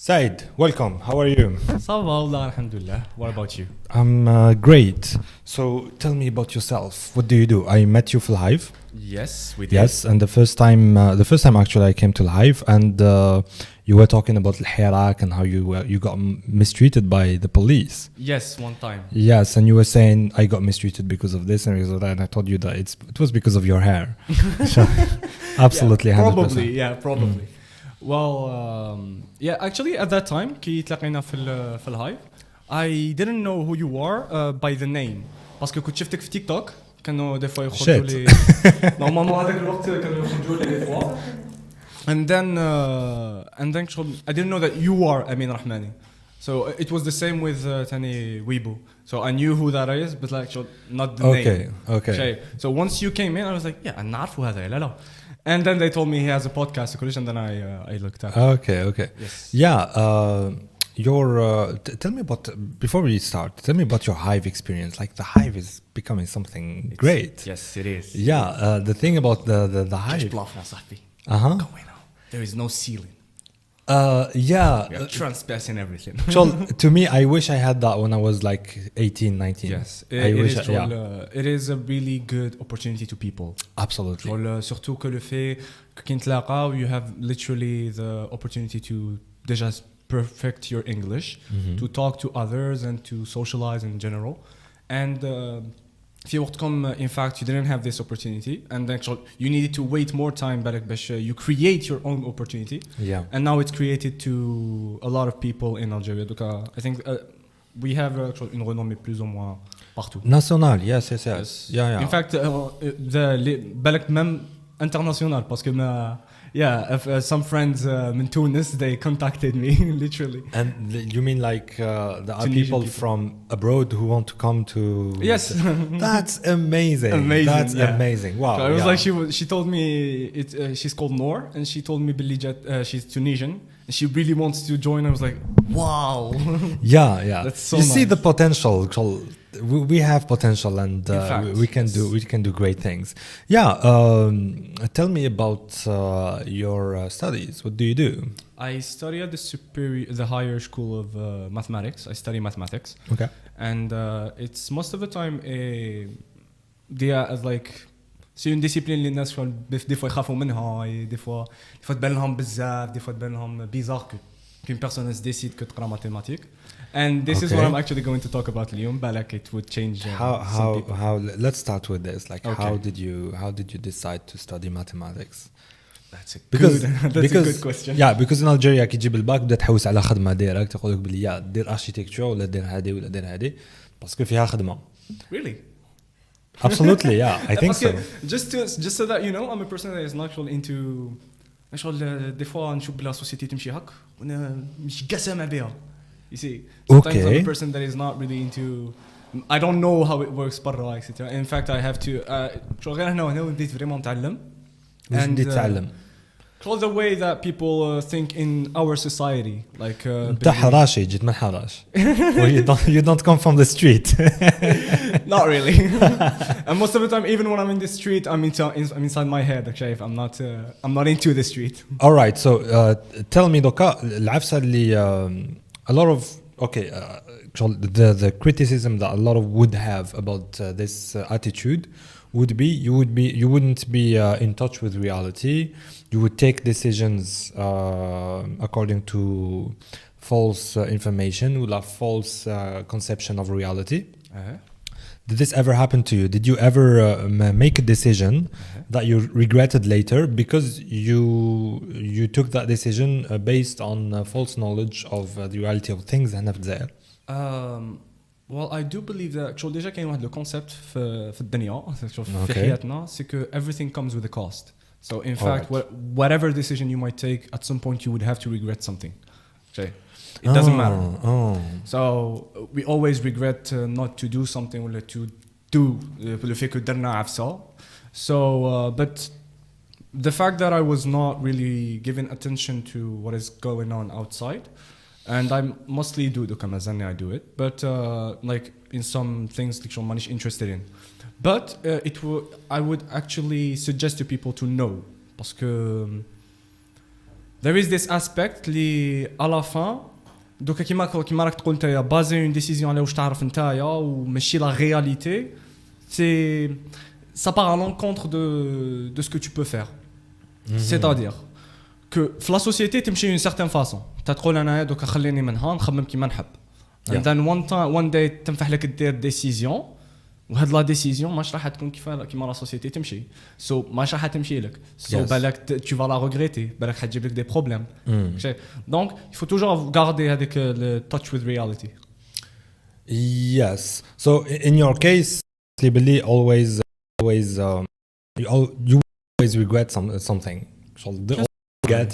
Said, welcome. How are you? Ça va, والله الحمد لله. What about you? I'm great. So tell me about yourself. What do you do? I met you for live. Yes, we did. Yes, and the first time actually I came to live, and you were talking about Al-Hirak and how you got mistreated by the police. Yes, one time. Yes, and you were saying I got mistreated because of this and because of that, and I told you that it was because of your hair. So, absolutely, yeah, 100%. Probably. Well, actually at that time كي تلاقينا في الهايف I didn't know who you are by the name باسكو كنت شفتك في تيك توك كانوا دي فوا يخرجوا لي نورمالمون هذاك الوقت كانوا يخرجوا لي دي فوا and then I didn't know that you are Amin Rahmani, so it was the same with Tani Weibo, so I knew who that is but like not the name. Okay. So once you came in I was like yeah أنا عارفه هذا لا and then they told me he has a podcast and then I looked up. Okay. Yes. Yeah. Tell me about, before we start, tell me about your hive experience. Like the hive is becoming something great. Yes, it is. Yeah. The thing about the hive. Going on. There is no ceiling. Yeah. We are transpassing everything. To me, I wish I had that when I was like 18, 19. Yes. It is a really good opportunity to people. Absolutely. Surtout que le fait que كي نتلاقاو you have literally the opportunity to just perfect your English, to talk to others and to socialize in general. And في وقتكم in fact you didn't have this opportunity and actually you needed to wait more time بالك باش you create your own opportunity. Yeah. And now it's created to a lot of people in Algeria. Donc I think we have une renommée plus ou moins partout. National, yes. Yeah. In fact بالك même international parce que some friends in Tunis they contacted me literally. And you mean like there are people from abroad who want to come to? Yes. That's amazing. That's amazing. Wow. So I was like she told me she's called Noor and she told me she's Tunisian and she really wants to join. I was like wow. Yeah. That's so you nice. see the potential. We have potential and we can do great things. Yeah. Tell me about your studies. What do you do? I study at the higher school of mathematics. I study mathematics. Okay. And it's most of the time c'est une discipline اللي الناس des fois يخافوا منها des fois تبان لهم بزاف des fois تبان لهم bizarre qu'une personne se décide que تقرا mathématiques. And this is what I'm actually going to talk about اليوم. بالك it would change how let's start with this. Like okay. how did you decide to study mathematics? That's a good question. Yeah, because in Algeria كي تجيب الباك بدها تحوس على خدمة ديرك تقول لك بلي يا دير architecture ولا دير هذه ولا دير هذه باسكو فيها خدمة. Really? Absolutely, yeah. I think so. Just so that you know, I'm a person that is not really into des fois نشوف بلا société تمشي هك وانا مش قاسمة بها. You see, sometimes I'm a person that is not really into. I don't know how it works برا, etc. In fact, I have to. شو غير هنا وهنا بديت vraiment نتعلم. And تتعلم. The way that people think in our society, like. أنت حراشي جيت من حراش. You don't come from the street. Not really. And most of the time, even when I'm in the street, I'm inside my head. Actually, I'm not into the street. All right, so tell me دوكا العفسة اللي a lot of the criticism that a lot of would have about this attitude would be you wouldn't be in touch with reality. You would take decisions according to false information or a false conception of reality. Did this ever happen to you? Did you ever make a decision that you regretted later because you took that decision based on false knowledge of the reality of things هنا في الجزائر? Well, I do believe that شو déjà كاين واحد le concept في الدنيا في حياتنا c'est que everything comes with a cost. So in fact, whatever decision you might take, at some point you would have to regret something. Okay. It doesn't matter. So we always regret not to do something or to do le fait que درنا عفسة. So but the fact that I was not really giving attention to what is going on outside, and I mostly do the كما I do it, but like in some things like مانيش interested in. But I would actually suggest to people to know, parce que there is this aspect اللي à la fin دوكا كيما راك تقول نتايا بازي اون ديسيزيون على واش تعرف نتايا وماشي لا رياليتي سي ça part à l'encontre de ce que tu peux faire. C'est-à-dire que في la société تمشي d'une certaine façon تقول انا دوكا خليني منها نخمم كيما نحب and then one day تنفح لك دير ديسيزيون وهاد لا ديسيزيون ماش راح تكون كيما لا سوسيتي تمشي ماش راح تمشي لك بالك tu vas la regretter بالك حتجيب لك دي بروبليم donc il faut toujours garder هذيك le touch with reality. Yes, so in your case you always you always regret something, so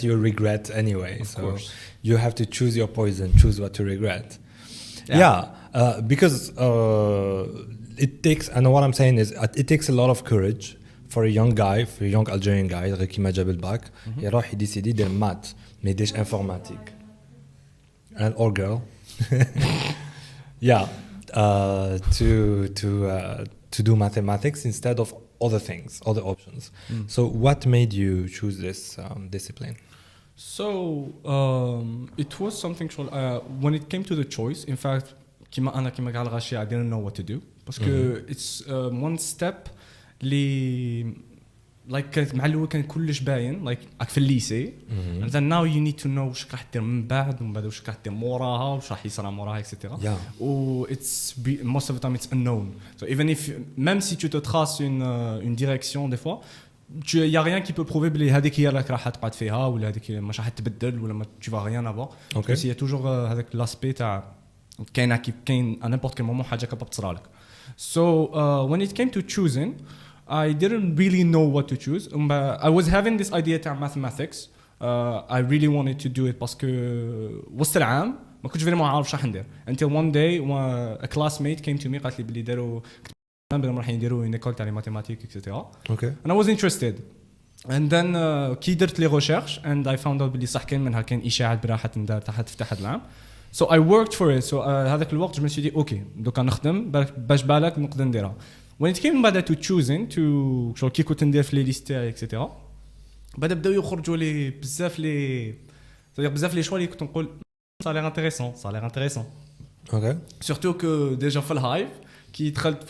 you regret anyway, of so course. You have to choose your poison, choose what to regret. Because it takes, and what I'm saying is it takes a lot of courage for a young guy, for a young Algerian guy غير كيما جاب الباك يروح يديسيدي يدير مات ما يديرش انفورماتيك and or girl to do mathematics instead of other things, other options. So what made you choose this discipline? So it was something when it came to the choice, in fact كيما قال غاشي I didn't know what to do parce que it's one step اللي like كانت مع الاول كان كلش باين like في الليسي and then now you need to know واش راح دير من بعد واش راح دير موراها واش راح يصرى موراها etc. و it's most of the time it's unknown, so even if même si tu te traces une direction des fois il y a rien qui peut prouver بلي هذيك هي اللي راح تقعد فيها ولا هذيك مش راح تبدل ولا tu vas rien avoir. Okay. il y a toujours هذاك l'aspect تاع كاين à n'importe quel moment حاجه كاباب تصرى لك. So when it came to choosing I didn't really know what to choose. I was having this idea تاع mathematics. I really wanted to do it parce que وسط العام ما كنتش فريمون عارف شنو راح ندير until one day a classmate came to me قالت لي بلي داروا بدهم راح يديروا une école تاع les mathématiques etc. Okay. And I was interested. And then كي درت لي recherche and I found out بلي صح كاين منها كاين إشاعات براحة ندار تحت تفتح هذا العام. So I worked for it. So هذاك الوقت je me suis dit OK دوكا نخدم باش بالك نقدر نديرها. When it came بعد to choosing to شو كي كنت ندير في لي ليست تاعي etc. بعد بداو يخرجوا لي بزاف لي شوا اللي كنت نقول ça a l'air intéressant. Okay. Surtout que déjà في الهايب كي دخلت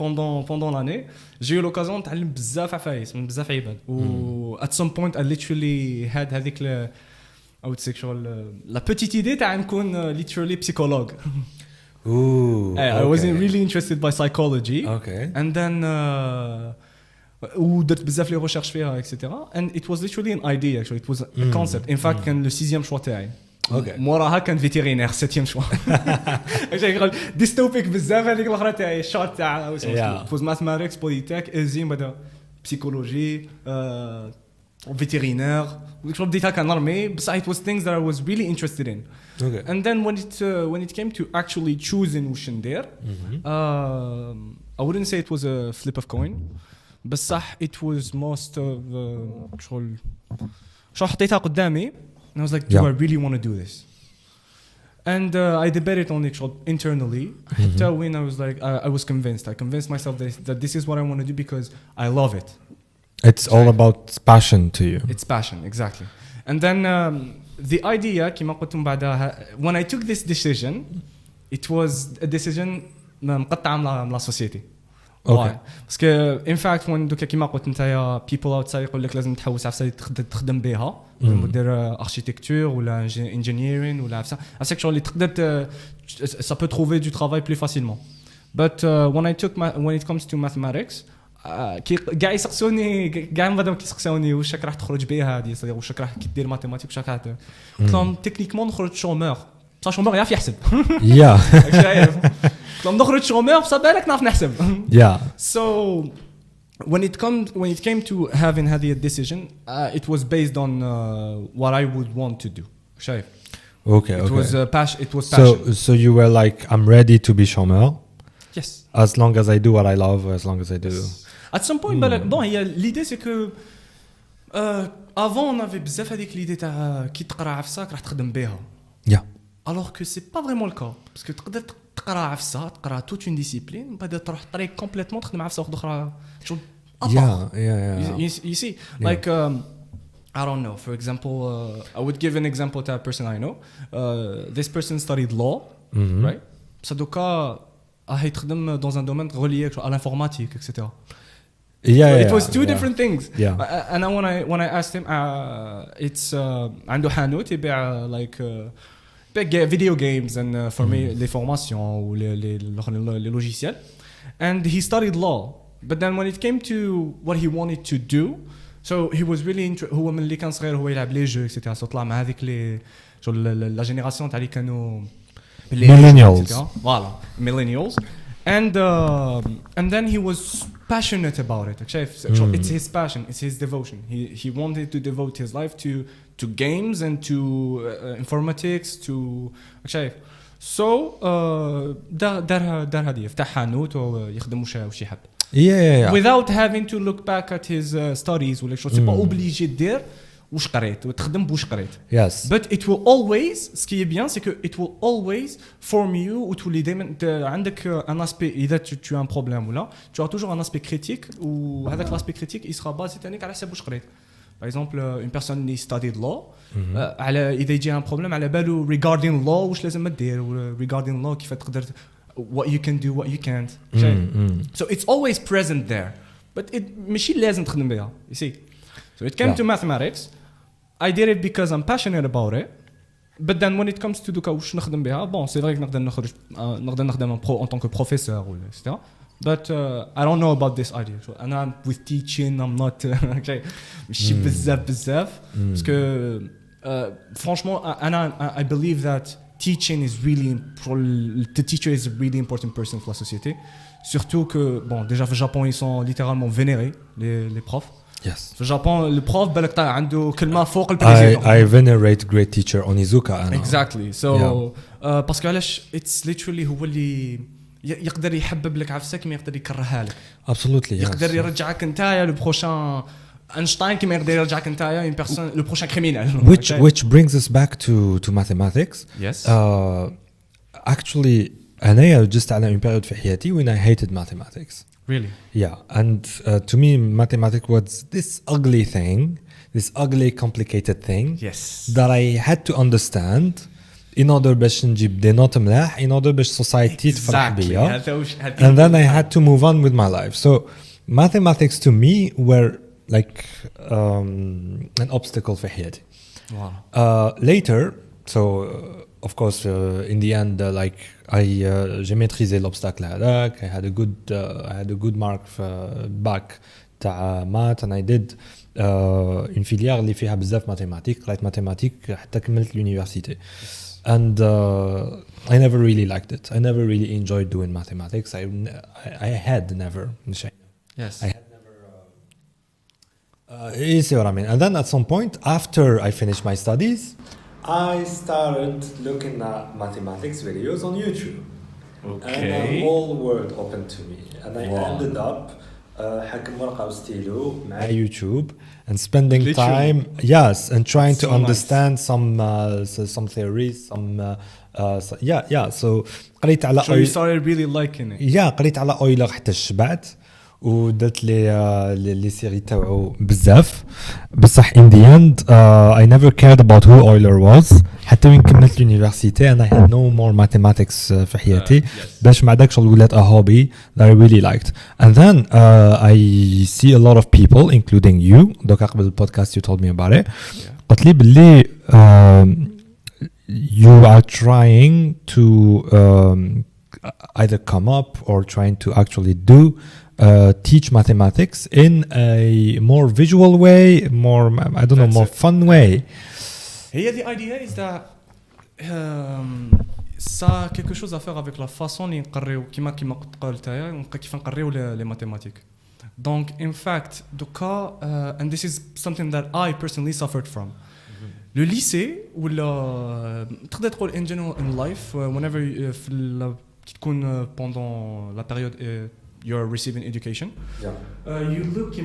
pendant l'année j'ai eu l'occasion نتعلم بزاف عفايس من بزاف عباد و at some point I literally had هذيك I would say la petite idée تاع نكون literally psychologue. Ooh, I was really interested by psychology. Okay. And then ودرت بزاف لي ريشيرش فيها etc. And it was literally an idea actually. It was a concept. In fact كان le 6e choix تاعي. Okay. موراها كان فيتيرينير 7e choix. ديستوبيك بزاف هذيك الاخرى تاعي الشوت تاع it was mathematics polytech ازيم بعدا psychologie vétérinaire. بديتها كنرمي بس it was things that I was really interested in. Okay. And then when it came to actually choosing واش ندير I wouldn't say it was a flip of coin بس صح it was most of شغل حطيتها قدامي and I was like do I really want to do this and I debated on it internally حتى when I was like I was convinced. I convinced myself that this is what I want to do because I love it. It's all about passion to you. It's passion, exactly. And then the idea كما قلت من بعدها when I took this decision it was a decision مقطعة من la société. Why? Parce que in fact when دوكا كما قلت نتايا people outside يقول لك لازم تحوس عفسه تخدم بها دير architecture ولا engineering ولا عفسه شغل اللي تقدر ça peut trouver du travail plus facilement. But when it comes to mathematics كي كاع يسقسوني كاع من بعد كيسقسوني واش راح تخرج بها هذه صديق واش راح دير ماتيماتيك واش راح قلت لهم تكنيكمون نخرج شومور بصح شومور يعرف يحسب يا قلت لهم نخرج شومور بصح بالك نعرف نحسب يا so when it came to having هذه decision it was based on what I would want to do شايف okay it was passion. So you were like I'm ready to be chômeur yes as long as I do what I love as long as I do at some point bon l'idée c'est que avant on avait بزاف هذيك l'idée تاع كي تقرا عفساك راح تخدم بها alors que c'est pas vraiment le cas parce que تقدر تقرا عفسه تقرا toute une discipline بعد تروح طريق complètement تخدم عفسه اخرى شغل yeah you see like I don't know. For example, I would give an example to a person I know. This person studied law, right? Ça doka يخدم dans un domaine relié à l'informatique, etc. Yeah, it was two different things. Yeah. And when I asked him, it's عنده حانوت يبيع like video games and for me les formations ou les logiciels. And he studied law. But then when it came to what he wanted to do, so he was really هو من اللي كان صغير هو يلعب لي جو etc. so طلع مع هذيك لي la génération تاع اللي كانوا millennials. Voilà, millennials. And then he was passionate about it. It's his passion, it's his devotion. He wanted to devote his life to games and to informatics to so دار هذه يفتح حانوت ويخدم وش يحب. Yeah. Without having to look back at his studies ولا شو c'est pas obligé de dire وش قريت وتخدم بوش قريت. Yes. But it will always, ce qui est bien, c'est que it will always form you وتولي دائما عندك un aspect. إذا tu as un problème ou là, tu auras toujours un aspect critique ou هذاك l'aspect critique il sera basé تانيك على حسب وش قريت. Par exemple, une personne qui studied law, على إذا يجي un problème على باله regarding law وش لازم تدير regarding law كيف تقدر what you can do what you can't. So it's always present there. But it ماشي لازم تخدم بها. You see. So it came to mathematics. I did it because I'm passionate about it. But then when it comes to دوكا واش نخدم بها, bon, c'est vrai que نقدر نخدم en tant que professeur ou etc. But I don't know about this idea. So, and I'm with teaching, I'm not ماشي بزاف parce que franchement I believe that teaching is really the teacher is a really important person for la société. Surtout que bon, déjà au Japon ils sont littéralement vénérés les profs. Yes. في الجابون البروف بالك طالع عنده كلمه فوق البريزيدون. I venerate great teacher Onizuka أنا. Exactly. So باسكو علاش it's literally هو اللي يقدر يحبب لك عفسك ما يقدر يكرهها لك. Absolutely. يقدر يرجعك نتايا لو بروشان اينشتاين كما يقدر يرجعك نتايا une personne لو بروشان كريمينال. Which brings us back to mathematics. Yes. Actually أنا just على une période في حياتي when I hated mathematics. Really? Yeah, and to me, mathematics was this ugly thing, this ugly, complicated thing. Yes. That I had to understand in order باش نجيب des notes ملاح, in order باش society تفرح بيا. And then I had to move on with my life. So mathematics to me were like an obstacle في حياتي. Wow. Later, so of course, in the end, like j'ai maîtrisé l'obstacle هذاك. I had a good mark back تاع math, and I did une filière اللي فيها بزاف mathématiques. قريت mathématiques حتى كملت l'université. And I never really liked it. I never really enjoyed doing mathematics. I had never. Yes. I had never. You see what I mean? And then at some point, after I finished my studies, I started looking at mathematics videos on YouTube. Okay. And the whole world opened to me. And I ended up حكم ورقة وستيلو مع YouTube and spending time, yes, and trying to understand some theories, so قريت على So you started really liking it. قريت على أويلر حتى شبعت. ودرت لي سيري تاعو بزاف بصح in the end I never cared about who Euler was حتى وين كملت l'université and I had no more mathematics في حياتي باش مع داك شغل ولات a hobby that I really liked. And then I see a lot of people including you دوكا قبل البودكاست you told me about it قلت لي باللي you are trying to either come up or trying to actually do teach mathematics in a more visual way, more I don't know, more fun way. Here the idea is that ça a quelque chose à faire avec la façon اللي نقريو كيما قلت قلتها كيف نقريو les mathématiques. Donc in fact دوكا and this is something that I personally suffered from. Le lycée ولا تقدر تقول in general in life whenever كي تكون pendant la période you're receiving education. You look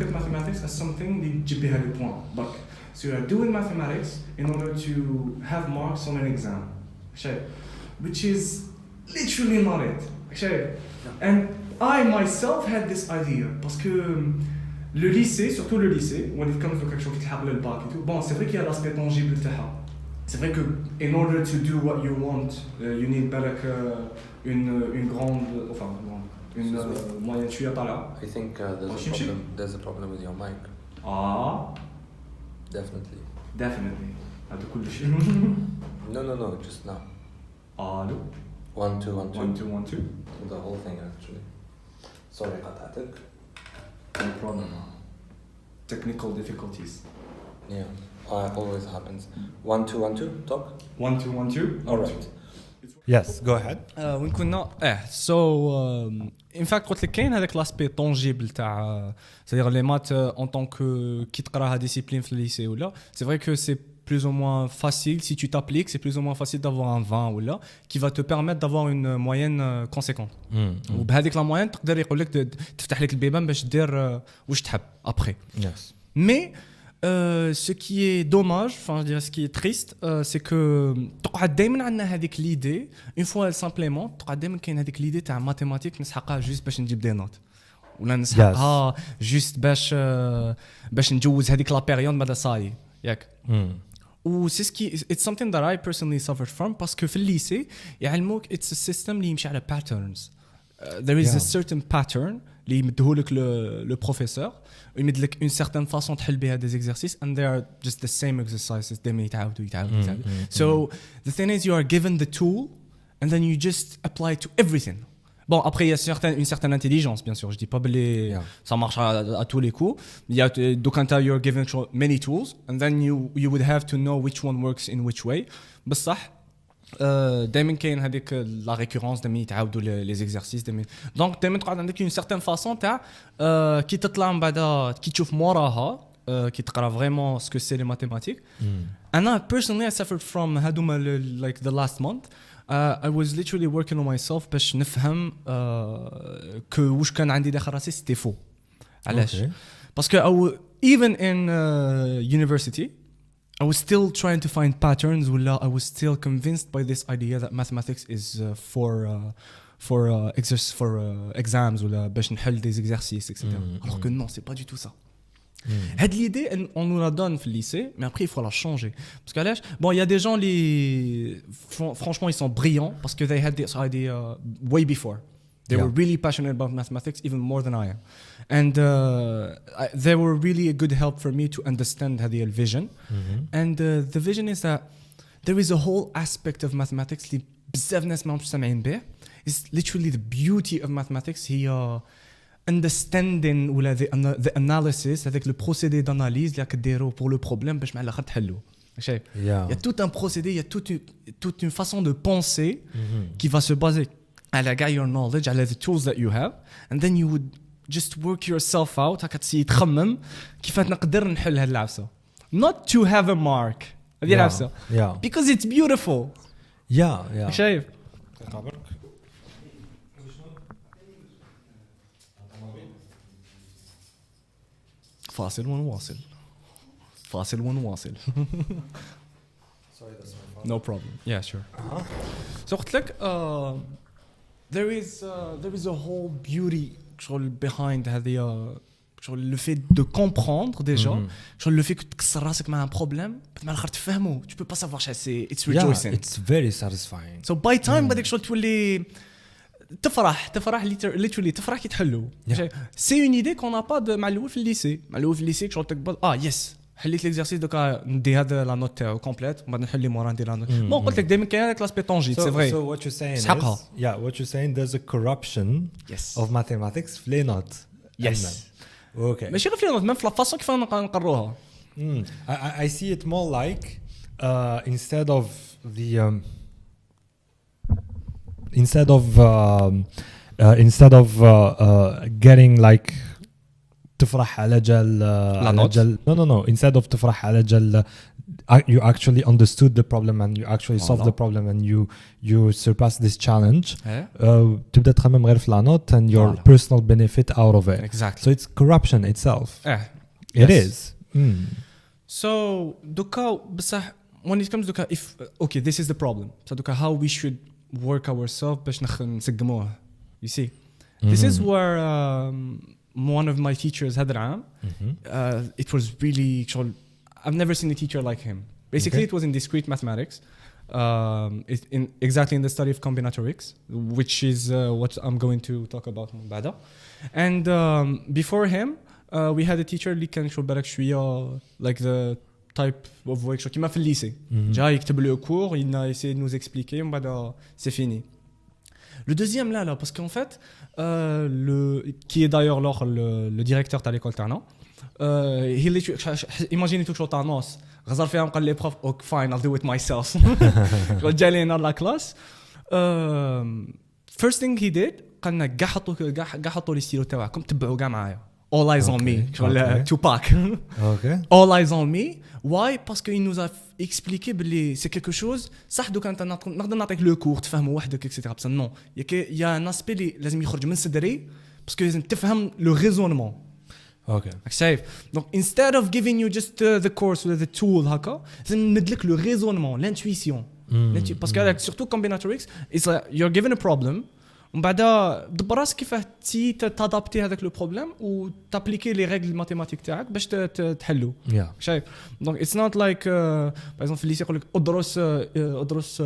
at mathematics as something اللي تجيب بها les points. But so you're doing mathematics in order to have marks on an exam. Which is literally not it. And I myself had this idea parce que Le lycée, surtout le lycée, when it comes to quelque chose qui est le bac et tout, bon, c'est vrai qu'il y a l'aspect tangible de ça. C'est vrai que in order to do what you want, you need une grande, enfin une moyenne tuyauta là. I think there's a problem with your mic. Definitely. هذا كل شيء. No, just now. Allô. 1 2 1 2 1 2 1 2. The whole thing actually. Sorry قطعتك. No problem. Technical difficulties. Yeah, always happens. 1 2 1 2 talk. 1 2 1 2. All right. Yes, go ahead. وين كنا so in fact قلت لك كاين هذاك لاسبي طونجيبل تاع c'est-à-dire les maths en tant que كي تقراها discipline في الليسي ولا c'est vrai que c'est plus ou moins facile si tu t'appliques c'est plus ou moins facile d'avoir un 20 ou là qui va te permettre d'avoir une moyenne conséquente وبهذيك la moyenne تقدر يقول لك تفتح لك البيبان باش دير واش تحب après. Yes. Mais ce qui est dommage, enfin je dirais ce qui est triste, c'est que تقعد دائما عندنا هذيك l'idée une fois elle s'implémente تقعد دائما كاين هذيك l'idée تاع mathématiques نسحقها juste باش نجيب des notes ولا نسحقها juste باش نجوز هذيك la période بعد صاي ياك. و c'est ce qui it's something that I personally suffered from parce que في الليسي يعلموك it's a system اللي يمشي على patterns. There is a certain pattern اللي يمدهولك le professeur يمد لك une certaine façon تحل بها des exercices and they are just the same exercises دائما يتعاودوا. So the thing is you are given the tool and then you just apply it to everything. Bon après il y a une certaine intelligence bien sûr, je dis pas que ça marche à tous les coups. Il y a donc you're given many tools and then you would have to know which one works in which way. بصح دائما كاين هذيك لا ريكورونس دائما يتعاودوا لي زيكزارسيس دائما دونك دائما تقعد عندك اون سيغتان فاصون تاع كي تطلع من بعد كي تشوف موراها كي تقرا فريمون سكو سي لي ماتيماتيك. انا personally I suffered from هذوما like the last month. I was literally working on myself باش نفهم كو واش كان عندي داخل راسي سيتي فو. علاش؟ باسكو even in university I was still trying to find patterns ولا I was still convinced by this idea that mathematics is for exams ولا باش نحل des exercices etc. Alors que non, c'est pas du tout ça. Cette idée on nous la donne في lycée mais après il faut la changer parce que là bon il y a des gens franchement ils sont brillants parce que they had this idea way before. They were really passionate about mathematics even more than I am. And they were really a good help for me to understand هذه vision. And the vision is that there is a whole aspect of mathematics اللي بزاف ناس ما همش سامعين به. It's literally the beauty of mathematics هي understanding ولا the analysis avec le procédé d'analyse اللي كديرو pour le problème باش مع الاخر تحلو. شايف؟ Il y a tout un procédé, il y a toute une façon de penser qui va se baser على كاع your knowledge على the tools that you have and then you would just work yourself out هكا تسي تخمم كيفاش نقدر نحل هاد العفسه not to have a mark هذه العفسه because it's beautiful. شايف فاصل ونواصل no problem yeah sure. So قلت لك there is a whole beauty behind هذه le fait de comprendre déjà le fait que تكسر راسك مع un problème بعد ما الاخر تفهمه tu peux pas savoir c'est it's rejoicing. It's very satisfying. So by time بعدك تولي تفرح literally تفرح كي تحلو. C'est une idée qu'on n'a pas مع الاول في الليسي. مع الاول في الليسي شغل تقبل يس حليت ليكزارسيس دوكا ندي هذا لا نوت تاعو كومبليت وبعد نحل لي مورا ندير لا نوت. بون قلت لك دائما كاين هذاك لاسبي طونجي سي فري. So what you're saying is what you're saying there's a corruption of mathematics في لي نوت. Okay. ماشي غير في لي نوت même في لا فاصون كيف نقروها. I see it more like instead of the instead of getting like تفرح على جال no instead of تفرح على جال you actually understood the problem and you actually solved the problem and you surpassed this challenge. تبدأ تخمم غير في la note and your personal benefit out of it. Exactly. So it's corruption itself. It is. So دوكا بصح when it comes دوكا if okay this is the problem. So دوكا how we should work ourselves باش نسقموه. You see this is where one of my teachers هذا العام. It was really I've never seen a teacher like him. Basically, it was in discrete mathematics. Exactly in the study of combinatorics, which is what I'm going to talk about بعدا. And before him, we had a teacher اللي كان شو بالك شوية like the type of work كيما في الليسي. جا يكتب le cours, il a essayé de nous expliquer, ومن بعد c'est fini. Le deuxième là, parce qu'en fait, qui est d'ailleurs le directeur de l'école تاعنا, imaginez toujours Thanos. غزر فيها قال لي بروف اوك فاين I'll do it myself. جا لينا لا كلاس. First thing he did قالنا كاع حطوا لي ستيلو تاعكم تبعوا كاع معايا. All eyes on me. شغل Tupac. All eyes on me. Why? Parce qu'il nous a expliqué que c'est quelque chose صح دوك انت نقدر نعطيك لو كور تفهموا وحدك etc. بس non. Il y a un aspect اللي لازم يخرج من صدري parce que لازم تفهم le raisonnement. Okay. Safe. Donc instead of giving you just the course or the tool هكا لازم نمدلك le raisonnement, l'intuition. Parce que surtout combinatorics, it's like you're given a problem. ومن بعد دبر راسك كيفاه تادابتي هذاك لو بروبليم وتابليكي لي ريغل الماتيماتيك تاعك باش تحلو. شايف؟ دونك اتس نوت لايك باغ اكزومبل في الليسي يقول لك ادرس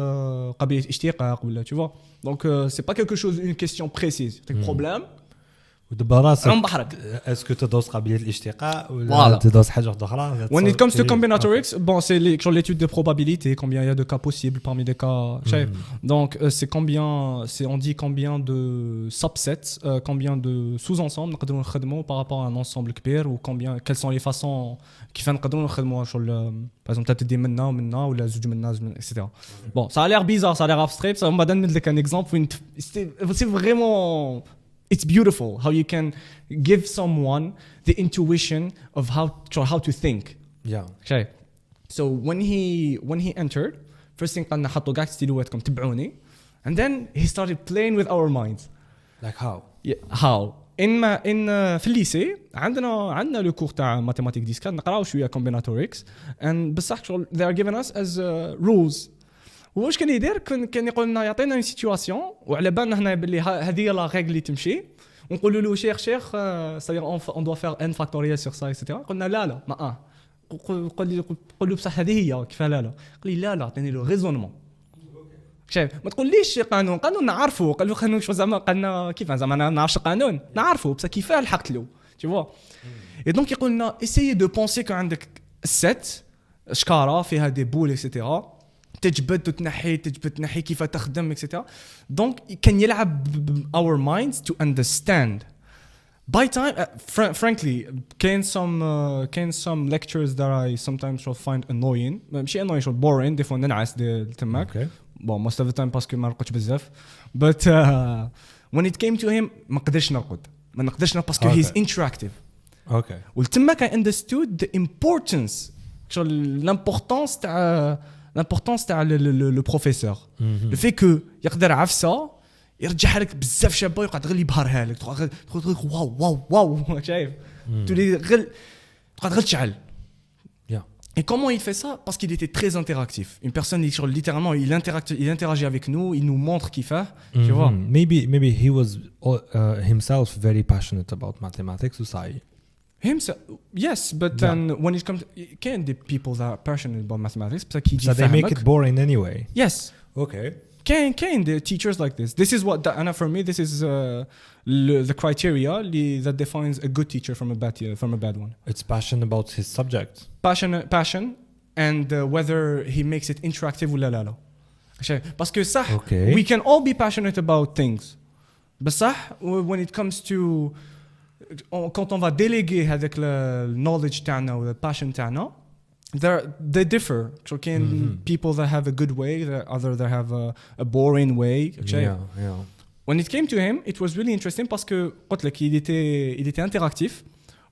قابليه اشتقاق ولا tu vois. Donc c'est pas quelque chose une question précise. C'est un problème. ودبر راسك عم بحرك اسكو تدوس قابليه الاشتقاق ولا تدوس حاجه اخرى. When it comes to combinatorics, bon c'est l'étude de probabilité, combien il y a de cas possibles parmi des cas. Donc on dit combien de subsets, combien de sous-ensembles نقدروا نخدموا par rapport à un ensemble كبير ou quelles sont les façons كيف نقدروا نخدموا par exemple تبدي منا ولا زوج منا etc. Bon, ça a l'air bizarre, ça a l'air abstrait, ça on va donner un exemple où c'est vraiment it's beautiful how you can give someone the intuition of how to think. Okay. So when he entered, first thing قالنا حطوا كاع ستيلواتكم تبعوني, and then he started playing with our minds. Like how? Yeah, how? in في الليسي عندنا لو كور تاع ماتيماتيك ديسكريت نقراو شويه combinatorics, and بصح they are given us as rules. واش كان يدير كان يقول لنا يعطينا اون سيتواسيون وعلى بالنا هنا باللي هذه هي لا ريغل اللي تمشي, ونقولوا له شيخ سي اون دو فير ان فاكتوريال سور سا ايتترا. قلنا لا ما قول له بصح هذه هي كيف لا قال لي لا اعطيني له ريزونمون. شايف ما تقوليش قانون نعرفه, قال له قانون شو زعما قالنا كيف زعما انا نعرفش القانون نعرفه بصح كيفاه لحقت له tu vois. Et donc يقول لنا essayez de penser que عندك الست شكاره فيها دي بول اكسيتيرا تجبد وتنحي كيف تخدم etc. دونك كان يلعب our minds to understand. By time frankly كاين some lectures that I sometimes will find annoying, ماشي annoying شو boring, دي فوا ننعس تماك bon most of the time باسكو ما نرقدش بزاف, but when it came to him ما نقدرش نرقد باسكو he's interactive. والتماك I understood the importance l'importance تاع le professeur. Le fait que يقدر عفسه يرجعها لك بزاف شابه ويقعد غير يبهرها لك تقعد واو شايف تولي غير تقعد غير تشعل. Et comment il fait ça? Parce qu'il était très interactif. Une personne littéralement il interagit avec nous, il nous montre qu'il fait, tu vois. Maybe he was himself very passionate about mathematics ou ça. Himself, yes, but then when it comes, can the people that are passionate about mathematics, so they make it boring anyway. Yes. Okay. Can the teachers like this? This is what, and for me, this is the criteria that defines a good teacher from a bad one. It's passion about his subject. Passion, and whether he makes it interactive ou la. Parce que ça, we can all be passionate about things, but ça, when it comes to quand on va déléguer avec le knowledge تاعنا ou the passion تاعنا, they differ. So can people that have a good way, other that have a boring way. When it came to him, it was really interesting parce que قلت لك il était interactif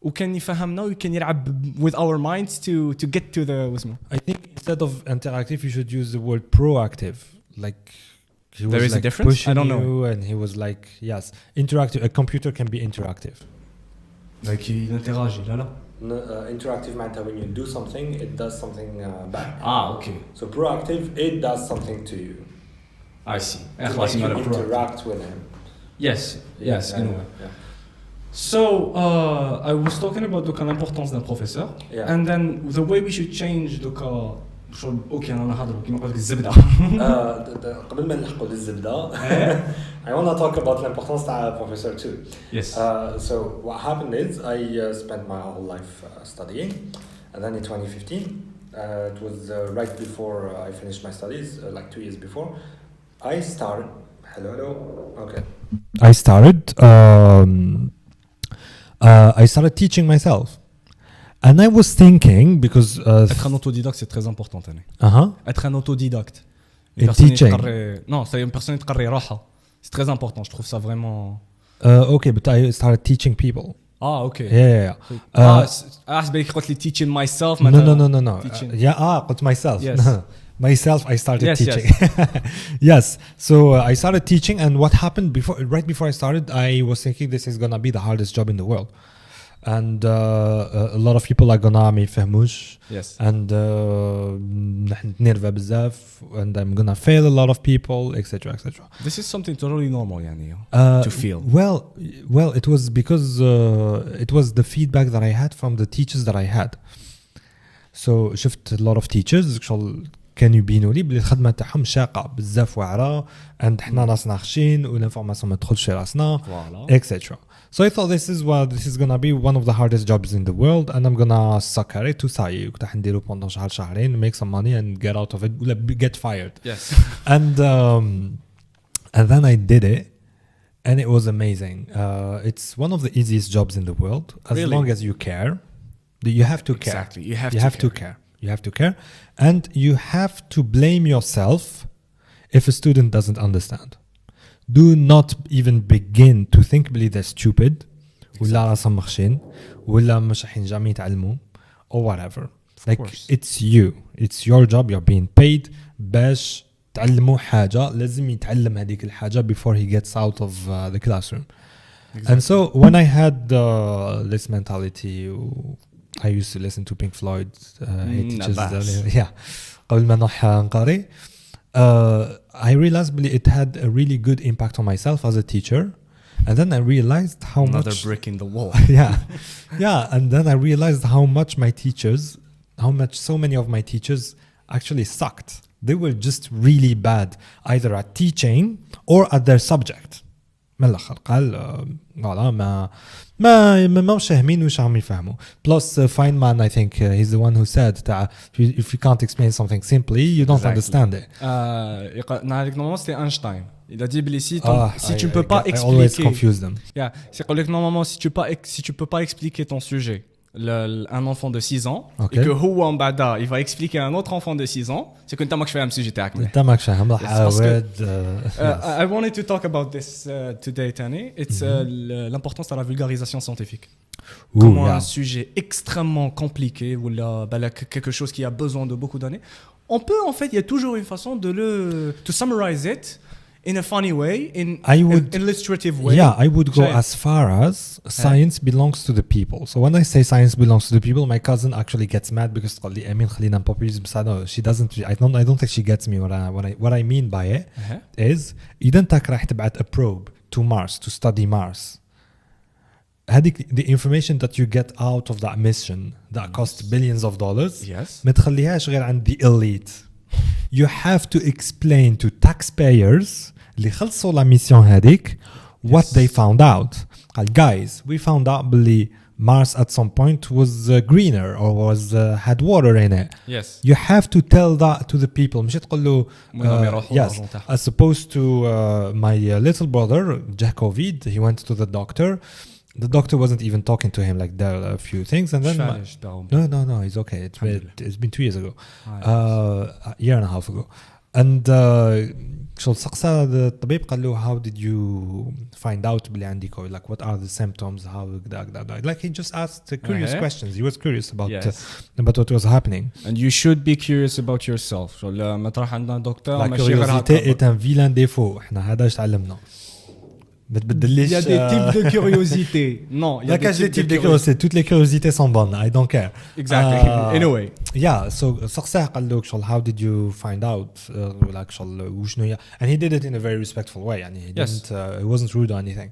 وكان يفهمنا وكان يلعب with our minds to get to the wisdom. I think instead of interactive you should use the word proactive. Like there is a difference. I don't know. And he was like, yes, interactive. A computer can be interactive. Like il interagit là. Interactive matter when you do something, it does something back. Okay. So proactive, it does something to you. I see. Like you interact with him. Yes, in a way. So, I was talking about l'importance d'un professeur, Yeah. and then the way we should change اوكي انا نهضروا كيما قلت لك الزبده. قبل ما نلحقوا للزبده I want to talk about l'importance تاع professor too. Yes. So what happened is I spent my whole life studying, and then in 2015 it was right before I finished my studies, like 2 years before I started. Hello. Okay. I started teaching myself. And I was thinking, because... être un autodidacte, c'est très important, Tani. Être un autodidacte. In teaching. Non, c'est une personne qui تقري روحها. C'est très important, je trouve ça vraiment... Okay, but I started teaching people. Ah, okay. Yeah. أحسبك قلت لي teaching myself. No. Teaching. قلت myself. Yes. Myself, I started teaching. Yes. So I started teaching, and what happened right before I started, I was thinking this is gonna be the hardest job in the world, and a lot of people are gonna ما يفهموش. Yes. And نتنرفز بزاف, and I'm gonna fail a lot of people, etc. This is something totally normal, يعني, to feel. Well, it was because it was the feedback that I had from the teachers that I had. So شفت a lot of teachers كانوا يبينوا لي بلي الخدمه تاعهم شاقه بزاف واعره, and حنا راسنا خشين والانفورماسيون ما تدخلش في راسنا, etc. So I thought this is gonna be one of the hardest jobs in the world, and I'm gonna suck at it. وصاي كنت حنديرو pendant شهر شهرين, make some money and get out of it, ولا get fired. Yes. And then I did it, and it was amazing. It's one of the easiest jobs in the world, as long as you care. You have to care. Exactly. You have to care. You have to care, and you have to blame yourself if a student doesn't understand. Do not even begin to think بلي they're stupid, ولا راسهم مخشين, ولا مش راح جامي يتعلموا, or whatever. Like it's you. It's your job. You're being paid باش تعلموا حاجة. لازم يتعلم هذيك الحاجة before he gets out of the classroom. Exactly. And so when I had this mentality, I used to listen to Pink Floyd. He teaches قبل ما نروح نقري. I realized it had a really good impact on myself as a teacher, and then I realized how another much brick in the wall. And then I realized how much so many of my teachers actually sucked. They were just really bad either at teaching or at their subject. من الآخر قال ما مش فاهمين وش عم يفهموا. Plus Feynman, I think he's the one who said that if you can't explain something simply, you don't understand it. Normalement c'était Einstein. Il a dit si tu ne peux pas expliquer. I always confuse them. Yeah, c'est que normalement si tu peux pas expliquer ton sujet un enfant de 6 ans, et que هو من بعد il va expliquer à un autre enfant de 6 ans, c'est que انت ماكش فاهم السوجي تاعك. انت ماكش فاهم. I wanted to talk about this today, Tani. It's l'importance de la vulgarisation scientifique. Comment un sujet extrêmement compliqué ou quelque chose qui a besoin de beaucoup d'années, on peut en fait, il y a toujours une façon to summarize it in a funny way, in an illustrative way. Yeah, I would go as far as science belongs to the people. So when I say science belongs to the people, my cousin actually gets mad because تقول لي أمين خلينا populism. She doesn't. I don't think she gets me. What I mean by it is إذا أنت راح تبعت a probe to Mars to study Mars. هذيك the information that you get out of that mission that costs billions of dollars. Yes. ما تخليهاش غير عند the elite. You have to explain to taxpayers اللي خلصوا لا ميسيون هذيك what they found out. Guys, we found out بلي Mars at some point was greener or was had water in it. Yes. You have to tell that to the people. مش تقول له yes. As opposed to my little brother, Jack Ovid, he went to the doctor. The doctor wasn't even talking to him, like there are a few things, and then no, he's okay. It's been 2 years ago, a year and a half ago, and شو سقسى الطبيب قال له how did you find out بلي عندي كوي, like what are the symptoms, how that like he just asked curious questions. He was curious about what was happening, and you should be curious about yourself. لما تروح عند دكتور la curiosité est un vilain défaut. احنا هذا ايش تعلمنا. ما تبدليش Il y a des types de curiosité. Non, il y a des types de curiosité. Toutes les curiosités sont bonnes. I don't care. Exactly. Anyway. Yeah. So صقصاه قال له شغل how did you find out like شغل وشنو هي and he did it in a very respectful way يعني he didn't he wasn't rude or anything.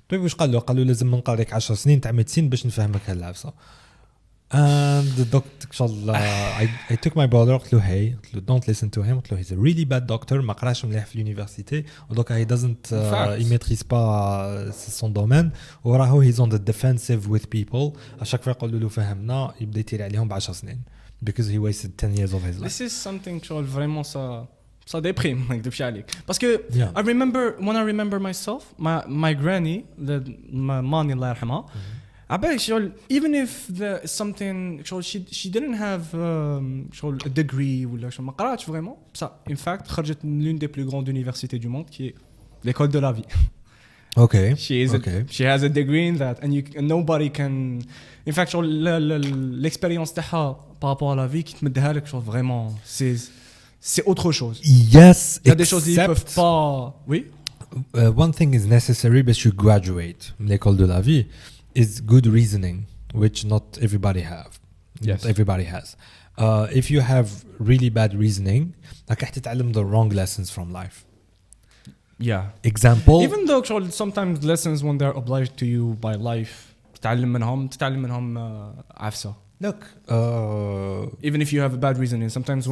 طيب واش قال له لازم نقريك 10 سنين تاع ميديسين باش نفهمك هالعفسه. And the doctor شغل I took my brother قلت له hey قلت له don't listen to him قلت له he's a really bad doctor ما قراش مليح في اليونيفرسيتي ودوك he doesn't he maîtrise pas son domaine وراهو he's on the defensive with people اشاك فوا يقولوا له فهمنا يبدا يطير عليهم ب10 سنين because he wasted 10 years of his life. This is something شغل vraiment ça déprime ما نكذبش عليك parce que I remember myself my granny مامي الله يرحمها عبالي شغل even if the something شغل she didn't have شغل a degree ولا شغل ما قراتش vraiment بصح in fact خرجت من l'une des plus grandes universités du monde qui est l'école de la vie. Okay. She has a degree in that and nobody can in fact شغل l'expérience تاعها par rapport à la vie qui تمدها لك شغل vraiment c'est autre chose. Yes. Il y a des choses qui peuvent pas. Oui. One thing is necessary but you graduate l'école de la vie is good reasoning which not everybody have. Yes. Not everybody has. If you have really bad reasoning راح تتعلم the wrong lessons from life. Yeah. Example. Even though sometimes lessons when they're obliged to you by life تتعلم منهم عفسة. Look. Even if you have a bad reasoning, sometimes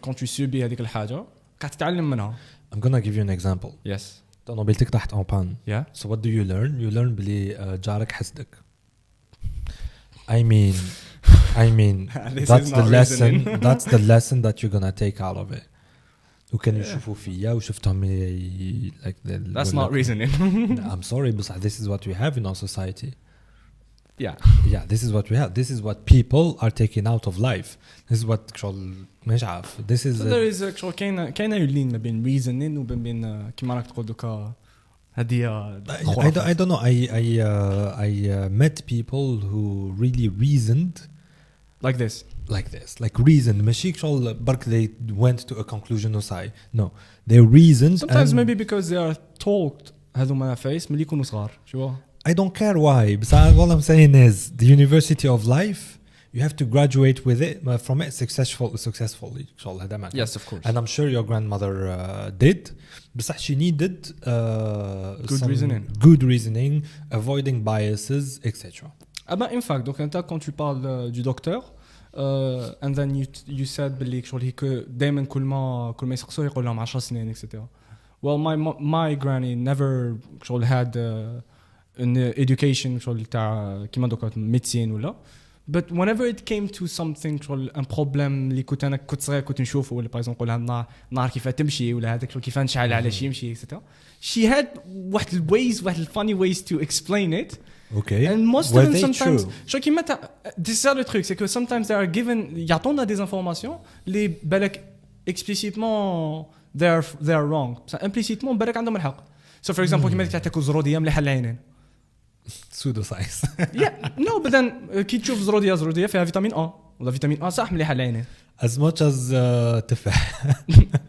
quand tu subis هذيك الحاجة كتتعلم منها. I'm gonna give you an example. Yes. طنوبيلتك طاحت en panne. Yeah. So what do you learn? You learn بلي جارك حسدك. I mean that's the lesson. That's the lesson that you're gonna take out of it. وكانوا يشوفوا فيا وشفتهم like That's not reasoning. I'm sorry but this is what we have in our society. Yeah, this is what we have. This is what people are taking out of life. This is what مش عارف. This is there is كاينه يلين ما بين reasoning وما بين كيما راك تقول دوكا هذه I don't know. I met people who really reasoned like this like reasoned ماشي شغل برك they went to a conclusion وصاي. No, they reasoned sometimes maybe because they are taught هذوما فايس ملي يكونوا صغار شو I don't care why but all I'm saying is the university of life you have to graduate with it from it successfully yes of course and I'm sure your grandmother did but she needed good reasoning avoiding biases etc. In fact donc quand tu parles du docteur and then you said بلي شغل هيك دائما كل ما يسقسوا يقول لهم 10 سنين etc. well my granny never شغل had an education شغل تاع كيما دوكا ميديسين ولا but whenever it came to something شغل ان بروبليم اللي كنت صغير كنت نشوفه ولا باغ اكزومبل نقولها النار كيف تمشي ولا هذاك شغل كيف نشعل على شي يمشي etc. she had واحد funny ways to explain it. Okay. And most of them sometimes شو كيما this is the truc c'est que sometimes they are given يعطونا des informations اللي بالك explicitement they are wrong so implicitement بالك عندهم الحق. So for example كيما تاكل زروديه مليحه العينين pseudo science. Yeah no but then كي تشوف زروديه فيها فيتامين A ولا فيتامين A صح مليحه العينين as much as تفاح.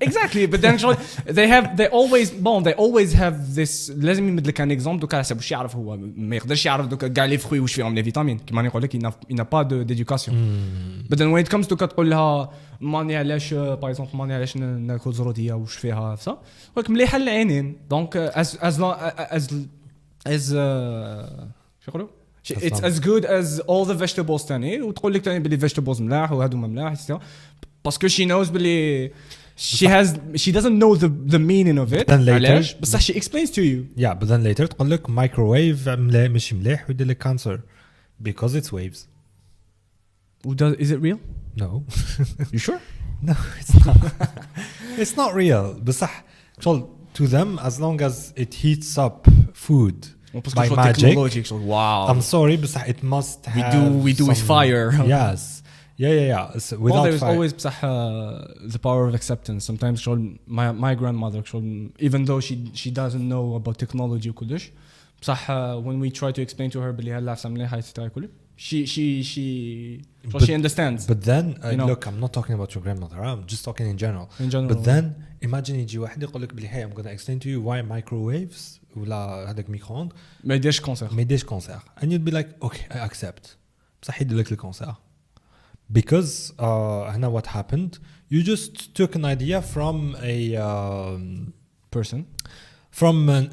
Exactly but then they always have this لازم يمد لك ان اكزامبل دوكا حسب واش يعرف هو ما يقدرش يعرف دوكا كاع لي فروي واش فيهم لي فيتامين كيما نقول لك il n'a pas d'éducation. But then when it comes دوكا تقول لها ماني علاش باغ اكزومبل ماني علاش ناكل زروديه واش فيها صح ولكن مليحه العينين دونك as شو يقولوا it's as good as all the vegetables تاني وتقول لك تاني بلي vegetables ملاح وهادوما ملاح باسكو she knows بلي she doesn't know the meaning of it علاش بصح she explains to you yeah but then later تقول لك microwave ماشي مليح ويدير لك cancer because it's waves. Is it real? No. You sure? No, it's not. It's not real بصح to them as long as it heats up food by magic. Wow. I'm sorry but it must have we do with fire. Yes. Yeah. So without there's fire. always the power of acceptance. Sometimes my grandmother even though she doesn't know about technology وكلش بصح when we try to explain to her بلي هلا عفسه مليحه etc. she understands. But then you know? look, I'm not talking about your grandmother, I'm just talking in general. But then imagine يجي واحد يقول لك بلي hey I'm going to explain to you why microwaves ولا هذاك ميكرووند ما يديرش كونسير and you'd be like okay I accept بصح يدير لك الكونسير because هنا what happened you just took an idea from a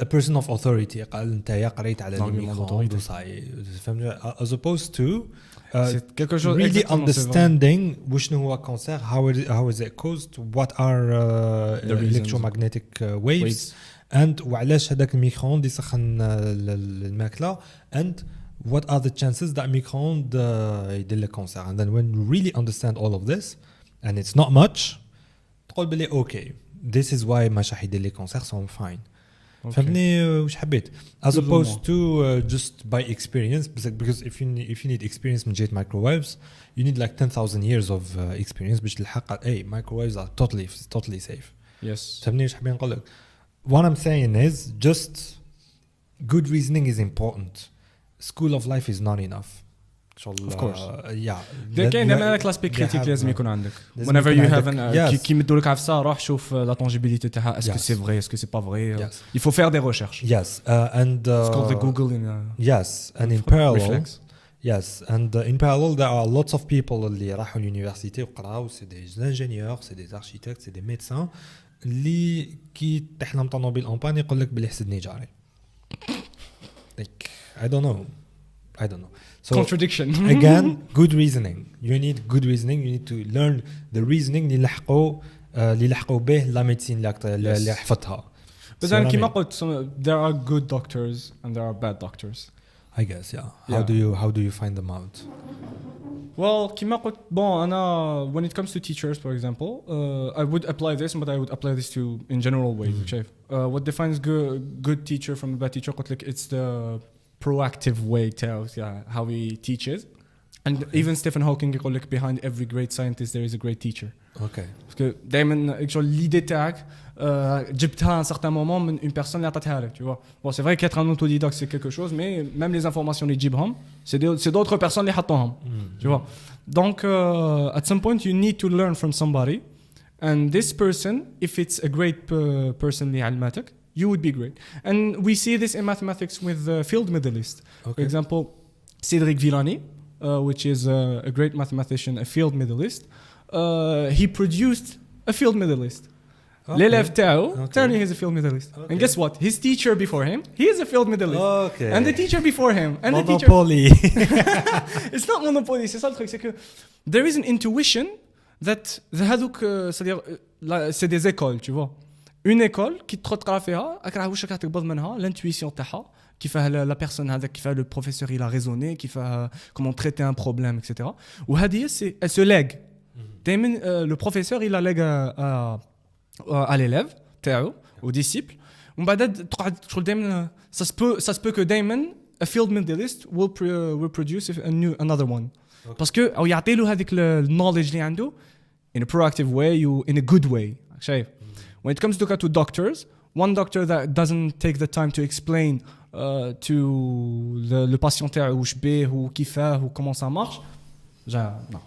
person of authority قال انت يا قريت على الميكرووند وصاي فهمت as opposed to really understanding وشنو هو كونسير how is it caused what are electromagnetic waves and وعلاش هذاك الميكرووند يسخن الماكله and what are the chances that الميكرووند يدير لك كونسير and then when you really understand all of this and it's not much تقول بلي okay this is why ما راح يدير لي كونسير so I'm fine فهمني وش حبيت as opposed to just by experience because if you need experience من جهة microwaves you need like 10,000 years of experience باش تلحق hey microwaves are totally safe yes فهمني وش حابين نقول لك what I'm saying is just good reasoning is important school of life is not enough of course yeah كاين دائما كلاس بي كريتيك لازم يكون عندك whenever you have كي يمدوا لك عفسه روح شوف لا طونجيبيليتي تاعها اسكو سي فري اسكو سي با فري il faut faire des recherches yes and it's called the Google in yes and in parallel yes and in parallel there are lots of people اللي راحوا اليونيفرسيتي وقراو سي دي انجينيور سي دي اركيتكت سي دي ميدسان اللي كي طيح لهم طوموبيل اون بان يقول لك بلي حسدني جاري like I don't know so contradiction again good reasoning you need good reasoning you need to learn the reasoning اللي لحقوا به لا ميديسين اللي حفظها but then كما قلت there are good doctors and there are bad doctors I guess how do you find them out well كما قلت أنا when it comes to teachers for example I would apply this but I would apply this to in general ways شايف what defines good teacher from a bad teacher قلت لك it's the proactive way how he teaches and even Stephen Hawking يقول لك behind every great scientist there is a great teacher okay parce que دائما l'idée تاعك جبتها à un certain moment من une personne اللي عطتها لك tu vois bon c'est vrai qu'être un autodidacte c'est quelque chose mais même les informations اللي تجيبهم c'est d'autres personnes اللي حطوهم tu vois donc at some point you need to learn from somebody and this person if it's a great person اللي علمتك you would be great. And we see this in mathematics with field medalists. Okay. For example, Cédric Villani, which is a great mathematician, a field medalist, he produced a field medalist. L'élève Tao, Tony is a field medalist. Okay. And guess what? His teacher before him, he is a field medalist. Okay. And the teacher before him. And Monopoly. The teacher... It's not monopoly, c'est ça le truc, c'est que there is an intuition that c'est des écoles, tu vois. Une école qui تقرا فيها راك واش راك تقبض منها l'intuition تاعها كيفاه la personne هذاك كيفاه le professeur il a raisonné كيفاه comment traiter un problème etc. وهذه elle se lègue دائما le professeur il la lègue à l'élève تاعو au disciple ومن بعد تقعد تقول دائما ça se peut que دائما a field medalist will produce another one parce que او يعطي له هذيك النوليدج اللي عنده in a proactive way or in a good way شايف. When it comes to doctors, one doctor that doesn't take the time to explain to le patient تاعو واش بيه وكيفاه وكمان ça marche, no.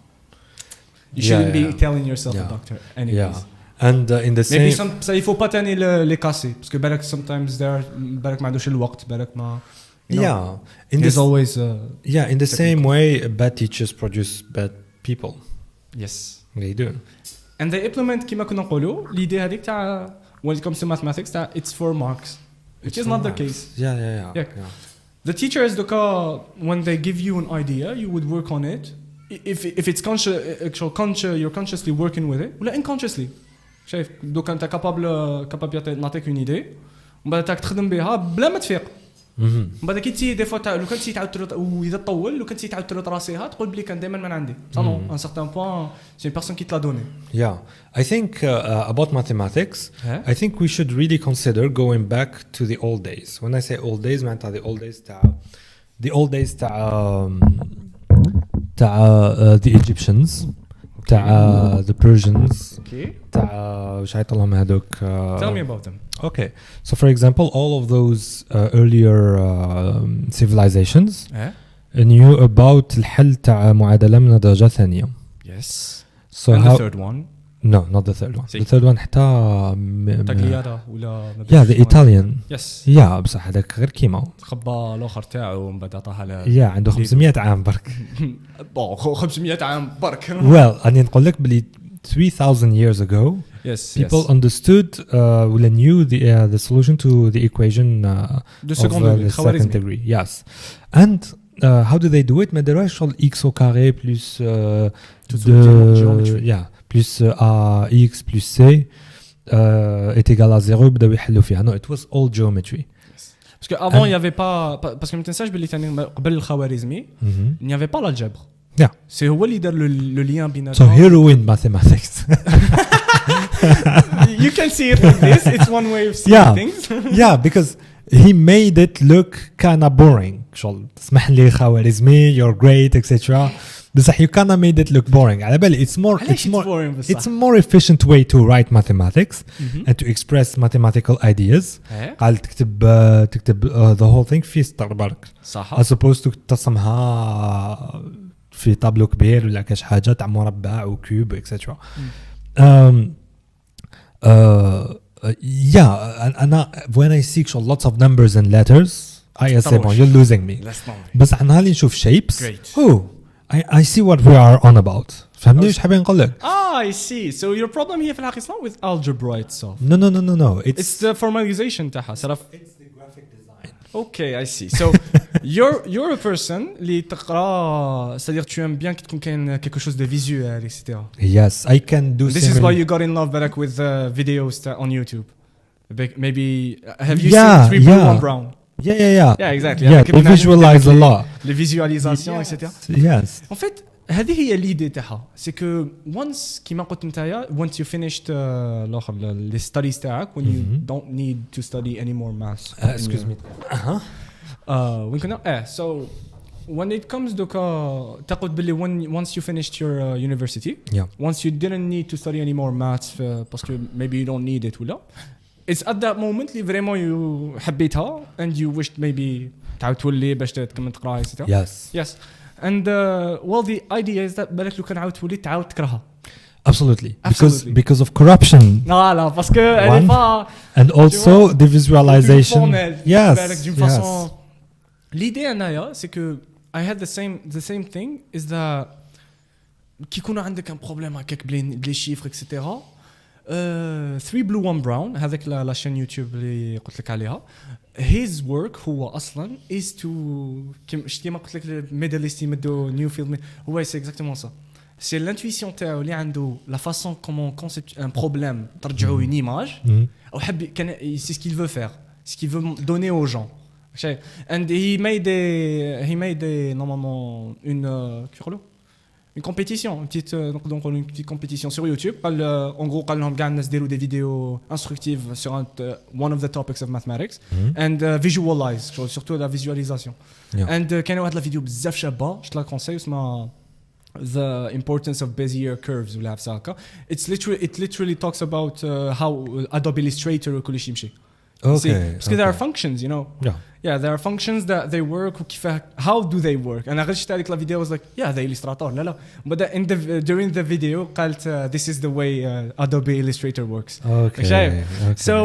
You shouldn't be telling yourself a doctor anyways. Yeah. And in the same... Maybe il faut pas تاني les casser parce que بالك sometimes بالك ما عندوش الوقت بالك ما... There's always... in the same way, bad teachers produce bad people. Yes. They do. And they implement كما كنا نقولوا l'idée هذيك تاع when it comes to mathematics تاع it's for marks which is not the case. Yeah. The teachers when they give you an idea you would work on it if it's you're consciously working with it ولا unconsciously شايف دوكا انت capable نعطيك une idée ومن بعد تاك تخدم بها بلا ما تفيق من بعد كي تي دي فوا لو كنتي تعاود واذا طول لو كنتي تعاود ترد راسيها تقول بلي كان دائما من عندي صافي ان سارتان بوين سي بيرسون كي تلا دوني. I think about mathematics I think we should really consider going back to the old days. When I say old days معناتها the old days تاع the Egyptians تاع the Persians تاع واش عيطوا لهم هذوك. Tell me about them. Okay, so for example, all of those earlier civilizations, knew about الحل تاع معادلة من درجة ثانية. Yes. So and how the third one? No, not the third one. See. The third one حتى تاغليادا ولا Yeah, the Italian. Yes. Yeah, بصح هذاك غير كيما. خبا الاخر تاعو من بعد عطاها له. Yeah, عنده 500 عام برك. بون 500 عام برك. Well, أنا نقول لك بلي 3000 years ago. Yes. People understood ولا knew the solution to the equation the second degree. Yes. And how do they do it? ما داروهاش شغل x au carré plus plus ax plus c est égal à 0 بداو يحلوا فيها. No, it was all geometry. Parce que avant il y avait pas parce que ما تنساش باللي ثاني قبل الخوارزمي il n'y avait pas l'algèbre. Yeah. C'est هو اللي دار le lien بين. So he ruined mathematics. You can see it like this. It's one way of seeing things. Yeah, because he made it look kind of boring. شغل تسمح لي خوارزمي you're great etc. بصح you kind of made it look boring. على بالي it's a more efficient way to write mathematics and to express mathematical ideas. قال تكتب the whole thing في سطر برك. صح. as opposed to تصمها في طابلو كبير ولا كاش حاجة تاع مربع وكيوب etc. Yeah, and when I see lots of numbers and letters, say, you're losing me. بس أنا هالي نشوف shapes. Oh, I see what we are on about. فهمني إيش حابين نقول لك؟ I see. So your problem here في الحقيقة is not with algebra itself. No. It's the formalization تاعها. It's the graphic design. Okay, I see. So you're a person اللي تقرأ, c'est-à-dire tu aimes bien qu'il y ait quelque chose de visuel, etc. Yes, I can do. This is why you got in love back with videos on YouTube. Maybe have you seen 3 Blue 1 Brown? Yeah, exactly. Yeah, they visualize a lot. Les visualisations, etc. Yes. En fait, هذه هي l'idée تاعها. C'est que once كيما قلت نتايا, once you finished les studies تاعك, when you don't need to study any more maths. Excuse me. وين كنا؟ So when it comes دوكا تقول باللي once you finished your university, once you didn't need to study any more maths parce que maybe you don't need it ولا. It's at that moment اللي vraiment you حبيتها and you wished maybe تعاود تولي باش تكمل تقرا etc. Yes. And well, the idea is that بالك لو كان عاود تولي تعاود تكرهها. Absolutely. Because of corruption. Voilà, parce que elle est pas. And also the visualization. Yes. L'idée أنايا c'est que I had the same thing is that كي يكون عندك un problème هكاك بلي chiffres etc. 3 Blue 1 Brown هذاك لا شين يوتيوب اللي قلت لك عليها. His work هو أصلاً is to كيما قلت لك الميداليست يمدوا نيو فيلد هو c'est exactement ça. C'est l'intuition تاعو اللي عنده la façon comment concept un problème ترجعه une image أو حب كان c'est ce qu'il veut faire, ce qu'il veut donner aux gens. And he made normalement une compétition, une petite compétition sur YouTube. En gros, on a des vidéos instructives sur one of the topics of mathematics and visualize, surtout la visualisation. And quand on a la vidéo بزاف شابة, je te la conseille, c'est the importance of Bezier curves ولا هفساكا. It literally talks about how Adobe Illustrator وكلش يمشي. Because there are functions, you know. Yeah, there are functions that they work. How do they work? And I reached out the video, I was like, yeah, the Illustrator. But during the video, this is the way Adobe Illustrator works. Okay. So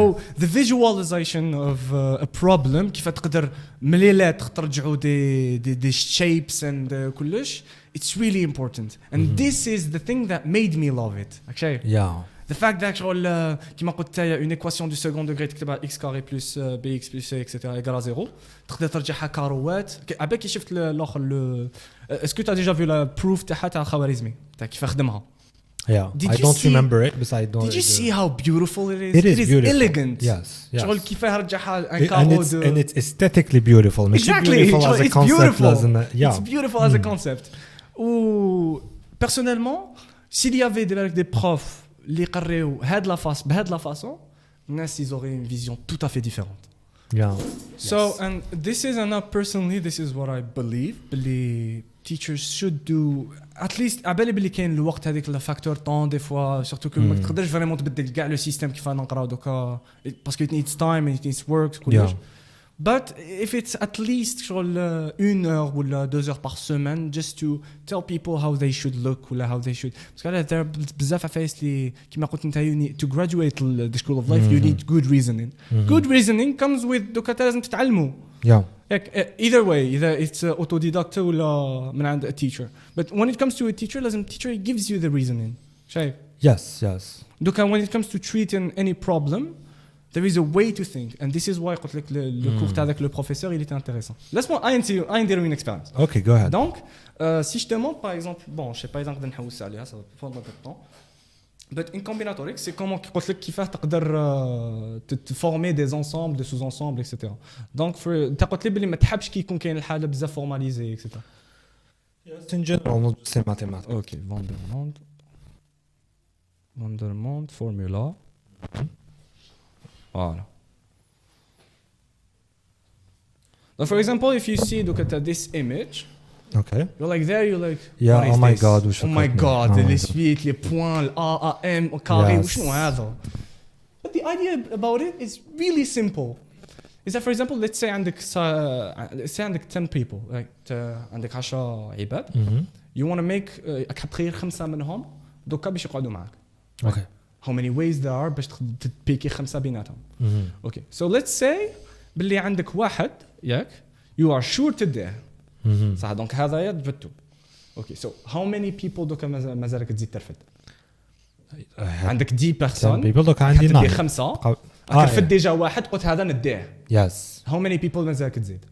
the visualization of a problem, كيف تقدر مليلات ترجعوا des shapes and كلش, it's really important. And this is the thing that made me love it. Okay. Yeah. The fact that كيما قلت une équation du second degré تكتبها x carré plus bx plus c etc égale à 0 تقدر ترجعها كاروات. عباك كي شفت الاخر est-ce que tu as déjà vu la proof تاع الخوارزمي تاع كيف خدمها؟ I don't remember it, but I don't. Did you see how beautiful it is? It is beautiful. Elegant. Yes. شغل كيف رجعها un carreau and it's aesthetically beautiful. Exactly. Beautiful as a it's concept. beautiful. It's beautiful as a concept. Ou personnellement, s'il y avait des profs اللي يقريو هاد لا فاس بهاد لا فاصون, الناس ils auraient une vision tout à fait différente. So and this is personally this is what I believe باللي teachers should do at least. عبالي باللي كاين الوقت هذيك الفاكتور طون دي فوا سورتو كو ما تقدرش فريمون تبدل كاع لو سيستيم كيف نقراو دوكا باسكو it needs time and it needs work كلش. But if it's at least شغل 1 heure ولا 2 heures par semaine just to tell people how they should look ولا how they should parce que there بزاف عفايس اللي كيما قلت انت to graduate the school of life you need good reasoning. Good reasoning comes with دوكا لازم تتعلموا. Either way either it's autodidact ولا من عند a teacher. But when it comes to a teacher لازم teacher gives you the reasoning. شايف؟ Yes. دوكا when it comes to treating any problem there is a way to think and this is why قلت لك le cours تاع ذاك le professeur il était intéressant. Laisse-moi ندير une expérience. Okay, go ahead. Donc si je te montre par exemple bon je sais pas exemple نحوس عليها ça va prendre un peu de temps. But in combinatorics c'est comment قلت لك كيفاه تقدر تفورمي des ensembles de sous-ensembles etc. Donc انت قلت لي بلي ما تحبش كي يكون كاين الحاله بزاف فورماليزي etc. Yes, in general not just mathematics. Okay, Vandermonde formula. Voilà. So for example, if you see, look at this image. Okay. You're like there, you're like. Yeah. Oh my God. Oh my God. Les suites, les points, le A, A, M, carré. وشنو هذا? But the idea about it is really simple. Is that for example, let's say عندك 10 people, like عندك 10 عباد. You want to make تخير 5 منهم دوكا باش يقعدوا معك. Okay. How many ways there are باش تبيكي 5 بيناتهم. Okay. So let's say باللي عندك واحد ياك you are sure to there. صح دونك هذا جبتو. Okay. So how many people دوكا مازالك تزيد ترفد؟ عندك 10 بيرسون. people دوكا عندي 9. 5. رفد ديجا واحد قلت هذا نديه. Yes. How many people مازالك تزيد؟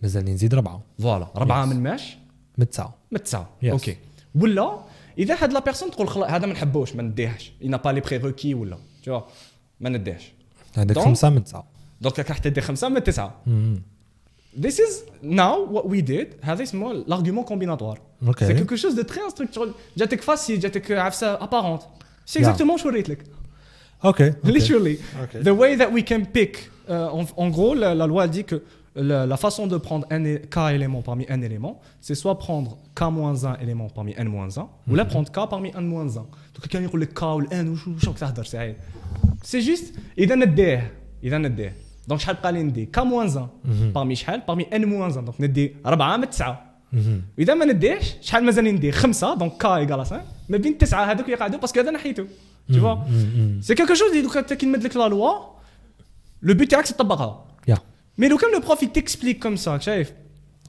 مازالني نزيد 4. فوالا 4 من ماش؟ من 9. اوكي. ولا اذا هاد لا بيرسون تقول خلاص هذا ما نحبوش ما نديهش ينا با لي بريروكي ولا تو ما نديهش عندك 5 من 9 دونك راح تدي 5 من 9. This is now what we did. هذا اسمه l'argument combinatoire. C'est quelque chose de très instructural. جاتك فاسيل جاتك عفسه apparente. C'est exactement شو وريت لك. Okay. Literally. The way that we can pick en gros la loi dit que la façon de prendre k éléments parmi n éléments, c'est soit prendre k-1 éléments parmi n-1 ou la prendre k parmi n-1. Donc quelqu'un يقول لك k ou n وشو تهدر ساعه. C'est juste اذا نديه. Donc شحال بقى لي ندي k-1 parmi شحال parmi n-1 donc ندي 4 من 9. واذا ما نديش شحال مازال ندي 5 donc k égale 5 ما بين 9 هذوك يقعدوا باسكو هذا نحيته. Tu vois? C'est quelque chose اللي دوكا كي نمد لك لا لوا le but تاعك تطبقها. Mais quand le prof il t'explique comme ça, chef,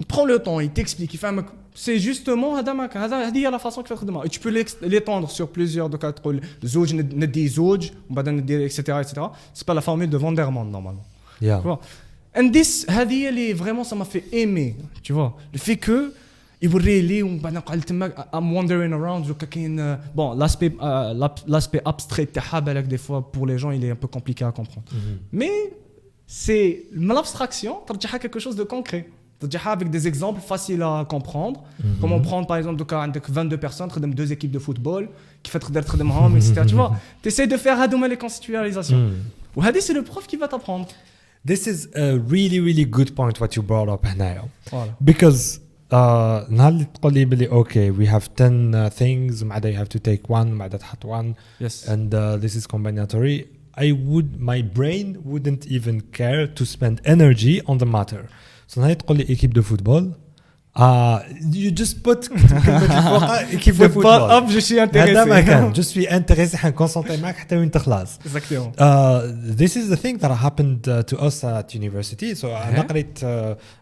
il prend le temps, il t'explique, il fait c'est justement هذه la façon qu'il faut faire. Et tu peux l'étendre sur plusieurs de quatre rôles. زوج ندي زوج وبعدين ندي etc. C'est pas la formule de Vandermonde normalement. Yeah. Tu vois? And this هذه اللي vraiment ça m'a fait aimer, tu vois. Le fait que يوري لي وبعدين قال تما I'm wandering around دوكا كاين bon l'aspect abstrait تاعها بالك des fois pour les gens il est un peu compliqué à comprendre. Mais c'est l'abstraction ترجعها quelque chose de concret. ترجعها avec des exemples faciles à comprendre. Comment prendre par exemple دوكا عندك 22 personnes تخدم 2 équipes de football كيف تقدر تخدمهم etc. Tu vois, tu essaies de faire هذوما les conceptualisations. وهذه c'est le prof qui va t'apprendre. This is a really good point what you brought up هنايا. Because نهار اللي تقول لي بلي okay we have 10 things ومعدا you have to take one ومعدا تحط one. Yes. And this is combinatory. My brain wouldn't even care to spend energy on the matter. So نهار تقول لي équipe de football you just put équipe de football je suis intéressé هذا ما كان je suis intéressé حنكونسونطري معك حتى وين تخلص. Exactement. This is the thing that happened to us at university. So أنا قريت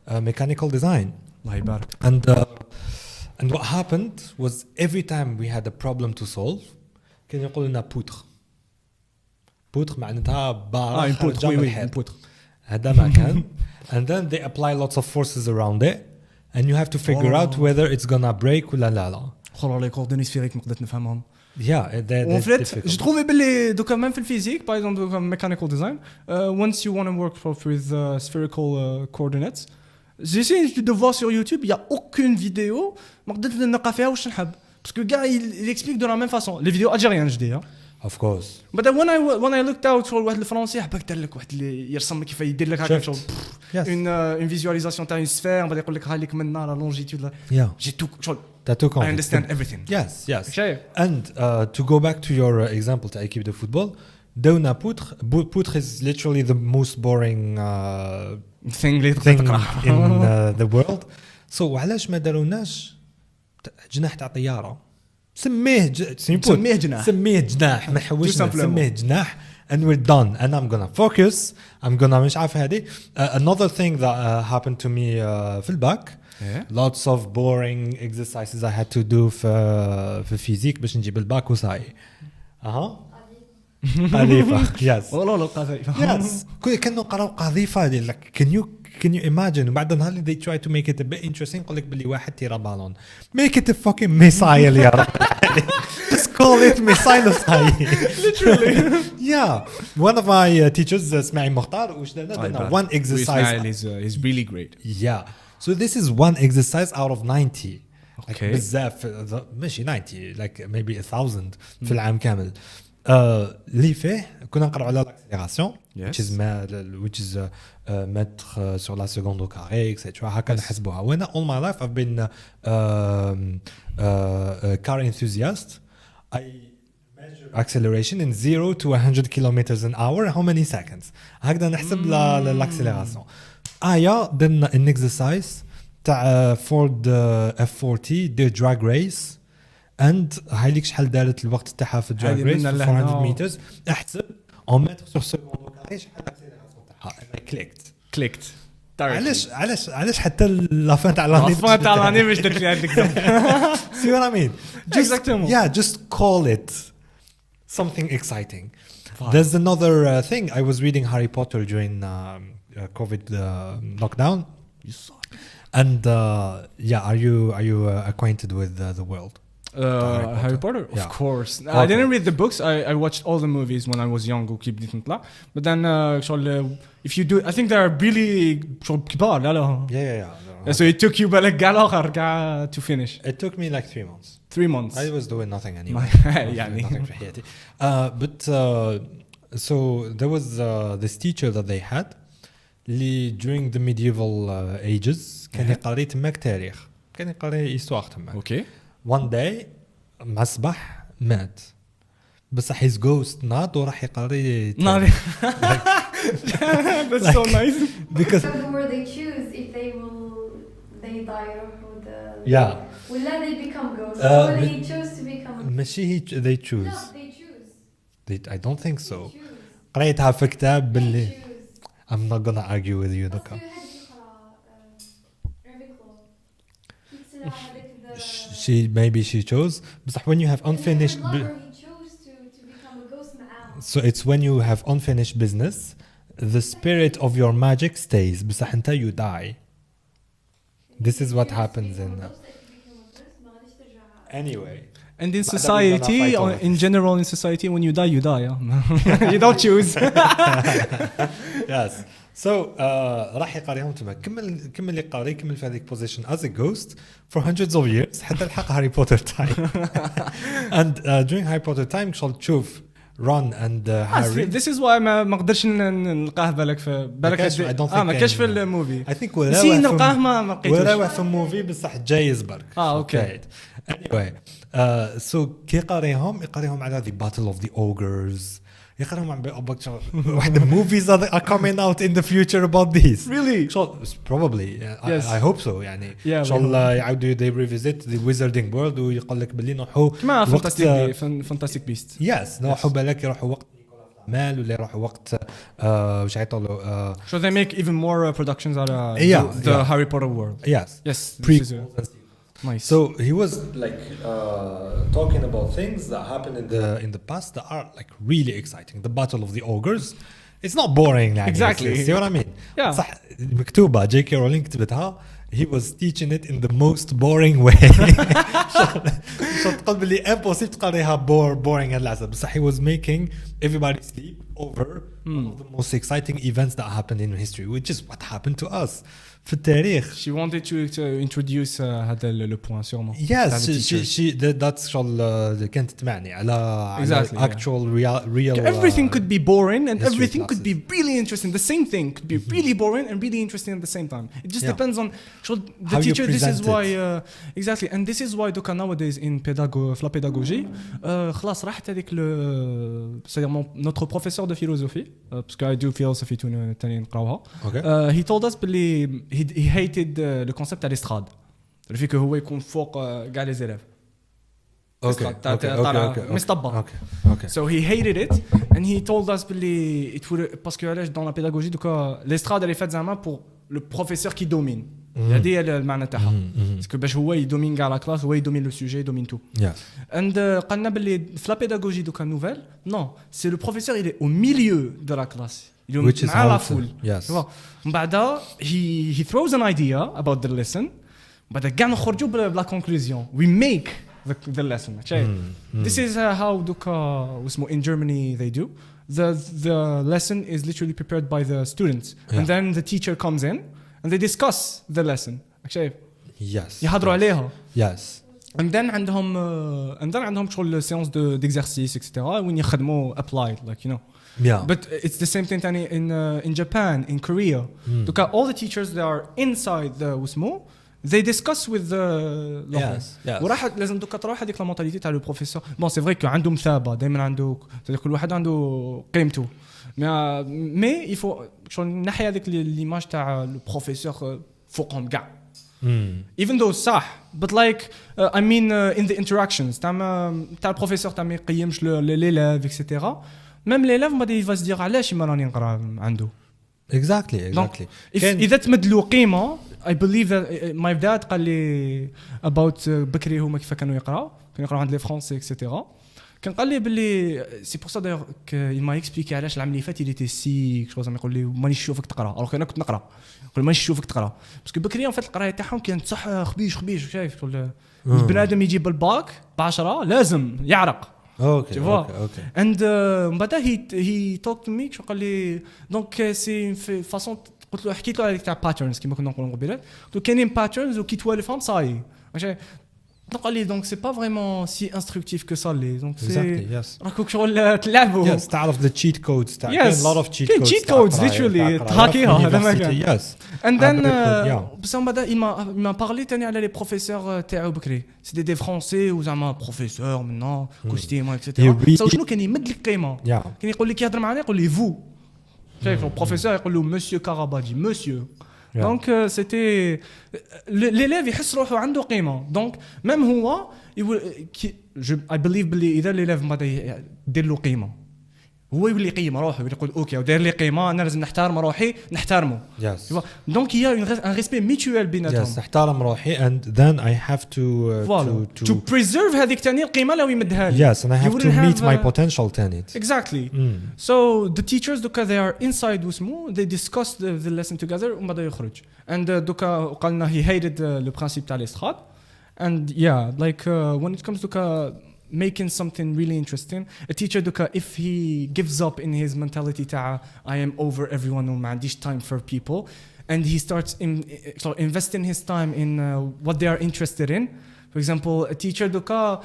mechanical design. الله يبارك. And what happened was every time we had a problem to solve كان يقولوا لنا بوتر معناتها بارة خارجة من الحيط. هذا ما كان. And then they apply lots of forces around it and you have to figure out whether it's gonna break ولا لا. خلاص les coordonnées sphériques ما قدرت نفهمهم. Yeah, en fait, je trouvais باللي دوكا même في الفيزيك par exemple دوكا mechanical design once you want to work with spherical coordinates j'essaie de voir sur YouTube il y a aucune vidéo ما قدرت نلقى فيها واش نحب parce que gars il explique de la même façon les vidéos algériennes je dis hein. Of course. But then when I looked out شغل واحد الفرنسي حبك دار لك واحد اللي يرسم لك كيف يدير لك هكا شغل une visualisation تاع une sphère بعد يقول لك ها لك منا la longitude j'ai tout شغل I understand everything. Yes. And to go back to your example تاع équipe de football داونا بوتر is literally the most boring thing thing in the world. So وعلاش ما داروناش جناح تاع طياره؟ سميه جناح ما حوشنا سميه جناح and we're done and I'm gonna focus. I'm gonna مش عارف هذه. Another thing that happened to me في الباك. Lots of boring exercises I had to do في فيزيك باش نجيب الباك وصاي. قذيفة. Yes. والله القذيفة. Yes. كانوا قراو قذيفة like can you imagine وبعد نهار they try to make it a bit interesting يقول لك باللي واحد تيرا بالون. Make it a fucking missile يا رب. Just call it missile. Literally. Yeah. One of my teachers اسماعيل مختار وش دنا one exercise. He's really great. Yeah. So this is one exercise out of 90. Okay. Like بزاف ماشي 90 like maybe 1000 في العام كامل. اللي فيه كنا نقرأ على l'accélération which is mettre sur la seconde au carré etc. هكا نحسبوها. وانا all my life I've been car enthusiast. I measure acceleration in 0 to 100 kilometers an hour. How many seconds? هكذا نحسب l'accélération. درنا an exercise تاع Ford F40 دير drag race and هايليك شحال دارت الوقت تاعها في drag race 400 meters. احسب en mettre sur seconde au carré شحال l'accélération تاعها. And I clicked. علاش حتى لافان تاع لاني باش درت لي هذيك. See what I mean? Exactly. Yeah, just call it something exciting. There's another thing. I was reading Harry Potter during COVID lockdown. You saw it. And are you acquainted with the world? Harry Potter? Of course. Okay. I didn't read the books. I watched all the movies when I was young. But then, if you do, I think they are really كبار. Yeah. So it took you to finish. It took me like 3 months. 3 months. I was doing nothing anyway. Nothing في حياتي. But so there was this teacher that they had. During the medieval ages كان يقري تماك تاريخ. كان يقري histoire تماك. Okay. One day مع الصباح مات بصح his ghost ناض وراح يقري That's so nice. Because the word they choose if they die or will they become ghosts or they choose to become ماشي they choose. No, they choose. I don't think so. قريتها في كتاب باللي I'm not gonna argue with you دوكا. She chose. But when you have unfinished, he chose to become a ghost. So it's when you have unfinished business, the spirit of your magic stays. But you die. This is what happens in. Anyway. And in society, in general, in society, when you die, yeah? You don't choose. Yes. So راح يقاريهم تما كمل يقاري كمل في هذيك position as a ghost for hundreds of years حتى الحق هاري بوتر time. And during Harry Potter time شغل تشوف Ron and Harry. This is why ما قدرش نلقاه بالك ما كاش في الموفي. I think نلقاه ما لقيتوش. ولا في الموفي بصح جايز برك. اوكي. Anyway, so كي يقاريهم على the Battle of the Ogres. يقرأهم عن واحد movies are coming out in the future about this. Really? Probably. Yes. I hope so. يعني إن شاء الله يعودوا they revisit the wizarding world ويقول لك باللي نروحوا كما fantastic beasts. Yes. نروحوا بالك يروحوا وقت مال ولا يروحوا وقت وش يطلعوا. So they make even more productions out of the Harry Potter world. Yes. Nice. So he was like talking about things that happened in the past that are like really exciting. The Battle of the Ogres. It's not boring. Like, exactly. See what I mean? Yeah. صح مكتوبة J.K. Rowling كتبتها. He was teaching it in the most boring way. شو تقول باللي impossible تقريها boring العسل. بس he was making everybody sleep. over one of the most exciting events that happened in history, which is what happened to us في التاريخ. She wanted to introduce هذا le point sûrement. Yes, that's شغل كانت تمعني على exactly, actual real everything could be boring and everything classes. could be really interesting. The same thing could be really boring and really interesting at the same time. It just depends on the how teacher. This is it. why exactly, and this is why دوكا nowadays in la pédagogie خلاص راحت هذيك c'est-à-dire notre professeur de philosophie parce que I do philosophy تاني نقراوها. He told us باللي he hated the concept à l'estrade. Le fait que هو يكون فوق كاع les élèves. مستبط. So he hated it and he told us باللي it would parce que علاش dans la pédagogie دوكا l'estrade elle est faite زعما pour le professeur qui domine. هذه المعنى تاعها. parce que باش هو يدومين كاع لا كلاس هو يدومين لو سوجي يدومين تو. and قالنا باللي في la pédagogie دوكا nouvelle non c'est le professeur il est au milieu de la classe. Il est مع la foule. Yes. من بعدها he throws an idea about the lesson. بعد كاع نخرجوا بلا conclusion. We make the lesson. This is how دوكا اسمه in Germany they do. The lesson is literally prepared by the students and then the teacher comes in and they discuss the lesson. شايف؟ Yes. يحضروا عليها. Yes. And then عندهم شغل séance d'exercice etc. وين يخدموا applied like you know. Yeah. But it's the same thing تاني in Japan, in Korea. Donc all the teachers that are inside the واسمو they discuss with the yes. وراح لازم دوكا تروح هذيك لا مونتاليتي تاع لو بروفيسور. بون سي فري كو عنده مثابه دائما عنده كل واحد عنده قيمته مي يفو شغل نحي هذيك ليماج تاع لو بروفيسور فوقهم كاع. Even though صح but like I mean in the interactions تاع البروفيسور تاع ما يقيمش ليليف اكسيتيرا même l'élève بعد يفاز دير علاش ما راني نقرا عنده. Exactly. إذا تمد له قيمة I believe that my dad قال لي about بكري هما كيف كانوا يقراوا عند لي فرونسي اكسيتيرا كان قال لي باللي سي بور سا دايوغ il m'a expliqué علاش العام اللي فات il était sick شو يقول لي مانيش نشوفك تقرا alors انا كنت نقرا يقول مانيش نشوفك تقرا باسكو بكري فات القرايه تاعهم كانت صح خبيش شايف البنادم يجي بالباك ب10 لازم يعرق. Okay. And بعدها he talked to me شو قال لي دونك سي فاصون قلت له حكيت له على تاع باترنز كيما كنا نقولوا قبيله قلت له كاينين باترنز وكي توالفهم صاي ماشي قال لي دونك سي با فريمون سي انستركتيف كو صار لي دونك سي راكو شغل تلعبوا تعرف ذا تشيت كودز تاع كاين لوت اوف تشيت كودز ليترالي تهاكيها هذا ما كان and then بس من بعد il m'a parlé تاني على لي بروفيسور تاعو بكري سي دي فرونسي وزعما بروفيسور منا كوستيم اكسيتيرا شنو كان يمد لك قيمه كان يقول لك يهضر معنا يقول لي فو شايف البروفيسور يقول له مسيو كارابادجي مسيو دونك سيتي l'élève يحس روحه عنده قيمه دونك ميم هو I believe بلي اذا l'élève ما يدير له قيمه هو يولي يقيم روحه يقول اوكي وداير لي قيمه انا لازم نحترم روحي نحترمه دونك هي ان ريسبي ميتوال بيناتهم نحترم روحي and then I have to preserve هذيك تاني القيمه لو يمدها لي yes and I have to meet my potential تاني exactly so the teachers دوكا they are inside واسمو they discuss the lesson together ومن بعد يخرج and دوكا قالنا he hated le principe تاع l'estrade and yeah like when it comes to making something really interesting a teacher دوكا if he gives up in his mentality تاع I am over everyone وما عنديش time for people and he starts investing his time in what they are interested in. For example, a teacher دوكا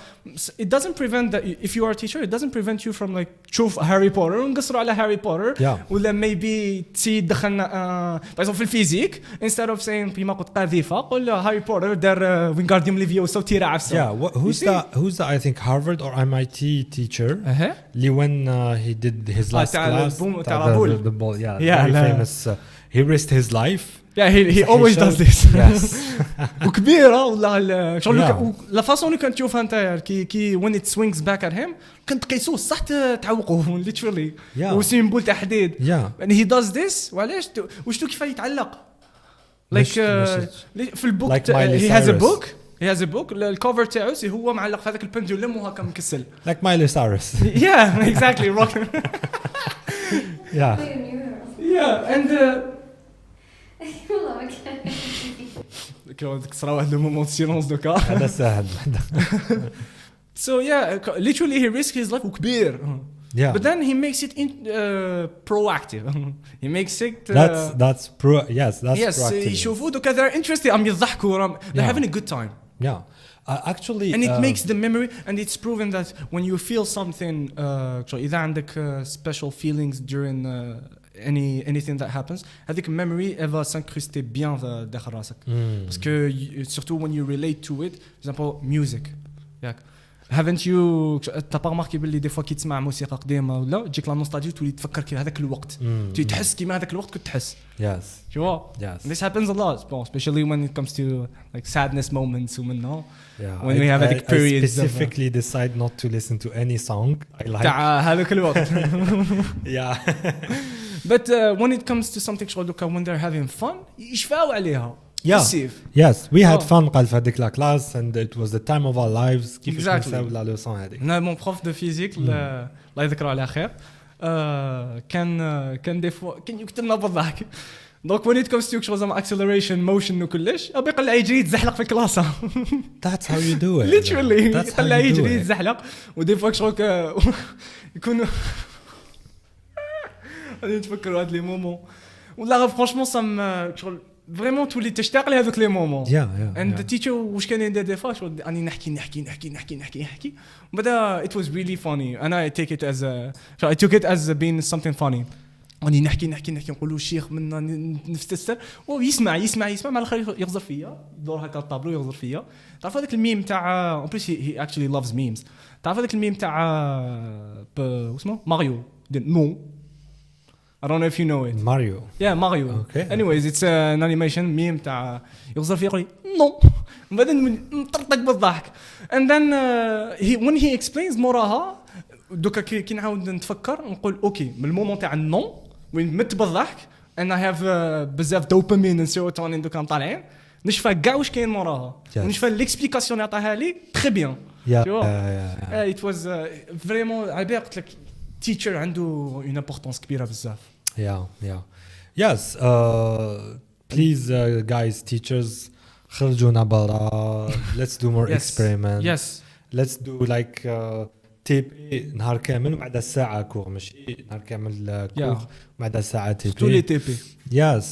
it doesn't prevent that if you are a teacher it doesn't prevent you from like تشوف هاري بوتر ونقصروا على هاري بوتر ولا maybe تسي دخلنا par exemple في الفيزيك instead of saying كيما قلت قذيفه قول هاري بوتر دار وينغارديوم ليفيوسا وتيرا عفسه. who's the I think Harvard or MIT teacher اللي when he did his last class the ball very famous he risked his life. He always does this. Yes. وكبيرة ولا شغل لا فاصون اللي كنت تشوفها انت كي when it swings back at him كنت قيسوه صح تعوقوا literally وسيمبول تاع حديد and he does this وعلاش وشتو كيف يتعلق like في البوك he has a book الكوفر تاعو سي هو معلق في هذاك البندولم وهكا مكسل like Miley Cyrus. yeah exactly yeah and كسروا واحد المومون سيلونس دوكا هذا سهل so yeah literally he risked his life وكبير Yeah. But then he makes it proactive. He makes it. That's proactive. يشوفوا دوكا they're interested. عم يضحكوا. They're having a good time. Yeah. Actually. And it makes the memory, and it's proven that when you feel something, إذا عندك special feelings during anything that happens, هذيك memory elle va s'incruster bien داخل راسك. Parce que surtout when you relate to it, for example, music. Haven't you t'as pas remarqué باللي دي فوا كي تسمع موسيقى قديمه ولا تجيك لا نوستالجي تولي تفكر كي هذاك الوقت تحس كيما هذاك الوقت كنت تحس yes tu vois yes this happens a lot especially when it comes to like sadness moments ومنه yeah when we have هذيك periods I specifically decide not to listen to any song I like تاع هذاك الوقت yeah but when it comes to something شغل دوكا when they're having fun يشفاو عليها Yes, we had fun قال في هذيك لا class and it was the time of our lives كيفاش نساو لا لوسون هذيك. أنا mon prof de physique الله يذكره على خير كان دي فوا كان يقتلنا بالضحك. Donc when it comes to شغل زعما acceleration motion وكلش أبي يقلع يجري يتزحلق في كلاسه. That's how you do it. Literally يقلع يجري يتزحلق ودي فوا شغل يكونوا أنا نتفكر هاد لي مومون والله فرانشمون سام شغل vraiment تولي تشتاق لهذوك لي مومون and the teacher واش كان يدير دي فوا شغل اني نحكي بدا it was really funny and I take it as I took it as being something funny اني نحكي نقولوا الشيخ منا نفتسر ويسمع مع الاخر يغزر فيا يدور هكا الطابلو يغزر فيا تعرف هذاك الميم تاع en plus he actually loves memes تعرف هذاك الميم تاع اسمه ماريو نو I don't know if you know it. Mario. Yeah, Mario. Okay. Anyways, it's an animation meme تاع يغزر فيه يقول no. بعدين نطرطق بالضحك. And then when he explains موراها دوكا كي نعاود نتفكر نقول اوكي من المومون تاع النو وين مت بالضحك and I have بزاف دوبامين وسيروتونين دوكا طالعين نشفى كاع واش كاين موراها ونشفى الاكسبليكاسيون اللي عطاها لي تري بيان. Yeah. It was vraiment عبيه قلت لك teacher عنده une importance كبيرة بزاف. Yes. Please, guys, teachers, خرجونا برا. Let's do more experiments. Yes. Let's do like تيبي نهار كامل وبعد ساعة كور ماشي نهار كامل كور وبعد ساعة تيبي. تولي تيبي. Yes.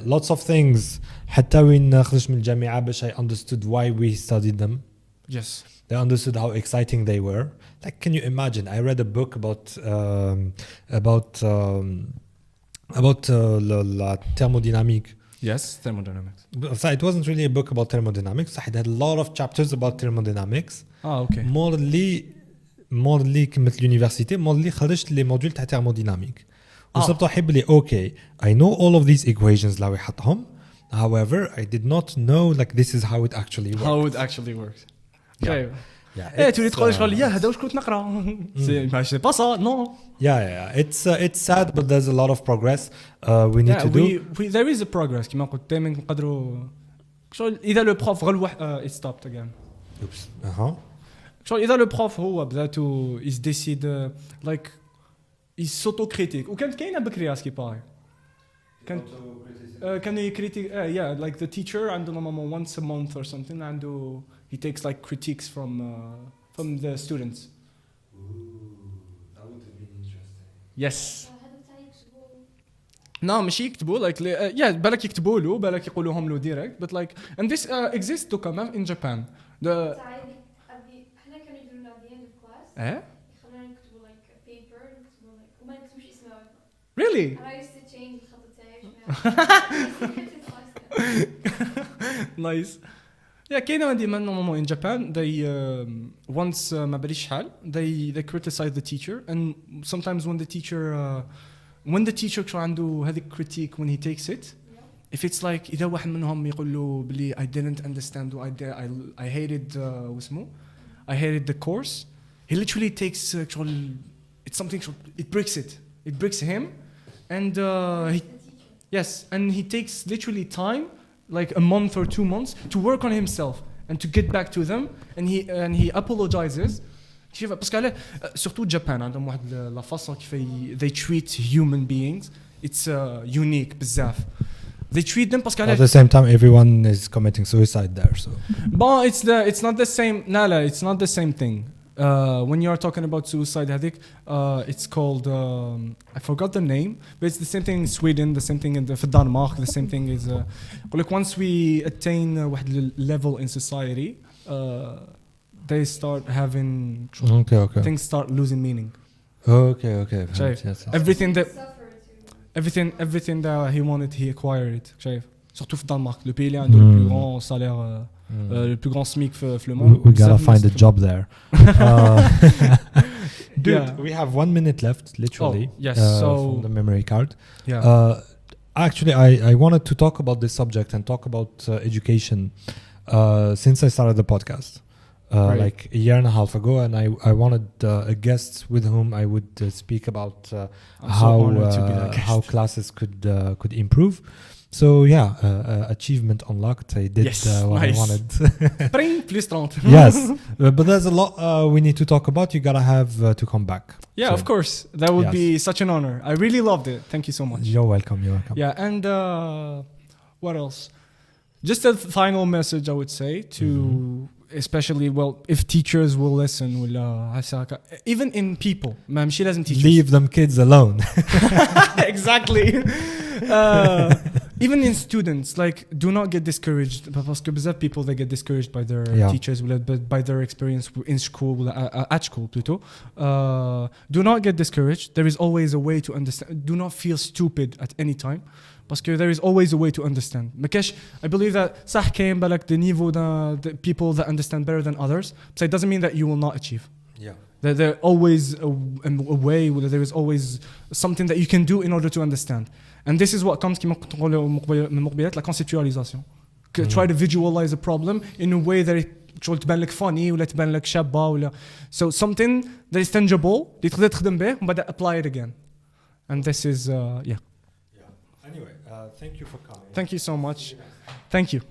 Lots of things. حتى وين خرجت من الجامعة باش I understood why we studied them. Yes. They understood how exciting they were. Like, can you imagine? I read a book about thermodynamics. Yes, thermodynamics. So it wasn't really a book about thermodynamics. It had a lot of chapters about thermodynamics. Okay. Morely كملت اليونيفرسيتي morely خرجت لي موديول تاع thermodynamics. وصرت أحب لي okay. I know all of these equations اللي يحطهم. However, I did not know like this is how it actually works. How it actually works. Yeah. Yeah, تولي تقول شغل يا هذا واش كنت نقرا ماشي با صا نو it's sad but there's a lot of progress we need to do there is a progress كما قلت دائما نقدروا شغل اذا لو بروف غير it stopped again شغل اذا لو بروف هو بذاته is decide like is s'auto critique وكانت كاينه بكري اسكي باي كان يكريتيك yeah like the teacher عنده normalement once a month or something عنده he takes like critiques from the students. Ooh, that would have been interesting. Yes. No, ماشي يكتبوا like yeah بالك يكتبوا له بالك يقولوهم له direct but like and this exists to come in Japan. The احنا كانوا يديرونا at the end of class. يخلونا نكتبوا like a paper نكتبوا like وما نكتبوش اسمه. Really? I used to change الخط تاعي. Nice. Yeah, كاينه ديما normalement in Japan they once ما باليش شحال they criticize the teacher and sometimes when the teacher شو عنده هذيك critique when he takes it if it's like إذا واحد منهم يقول له بلي I didn't understand I hated واسمه I hated the course he literally takes it's something it breaks him and and he takes literally time like a month or 2 months to work on himself and to get back to them and he apologizes كيف باسكو على surtout Japan عندهم واحد لا فاصون كيف they treat human beings it's unique بزاف they treat them باسكو at the same time everyone is committing suicide there so bon it's not the same لا it's not the same thing when you are talking about suicide هذيك it's called I forgot the name but it's the same thing in Sweden, the same thing في الدنمارك, the same thing is like once we attain واحد level in society they start having things start losing meaning. Okay. Yes. Everything that he wanted he acquired it. شايف surtout في الدنمارك le pays اللي عنده le plus grand salaire le plus grand SMIC في le monde. We gotta find a job there. Dude, we have 1 minute left, literally. Yes, so from the memory card. Yeah. Actually, I wanted to talk about this subject and talk about education since I started the podcast. Right. Like a year and a half ago, and I wanted a guest with whom I would speak about how classes could improve. So achievement unlocked. I did what I wanted. Plus 30. Yes, but there's a lot we need to talk about. You gotta have to come back. Yeah, of course. That would be such an honor. I really loved it. Thank you so much. You're welcome. Yeah, and what else? Just a final message, I would say, to especially, if teachers will listen, even in people, she doesn't teach. Leave them kids alone. Exactly. Even in students, like, do not get discouraged. Because بزاف people they get discouraged by their teachers, by their experience in school, at school, plutôt. Do not get discouraged. There is always a way to understand. Do not feel stupid at any time. Because there is always a way to understand. I believe that صح كاين بالك the niveau the people that understand better than others. So it doesn't mean that you will not achieve. Yeah. There always a way. There is always something that you can do in order to understand. And this is what comes كما كنت نقولوا من مقبلات la conceptualisation. Try to visualize a problem in a way that شغل تبان لك funny ولا تبان لك شابة ولا so something that is tangible اللي تقدر تخدم به وبعد apply it again. And this is Anyway, thank you for coming. Thank you so much. Thank you.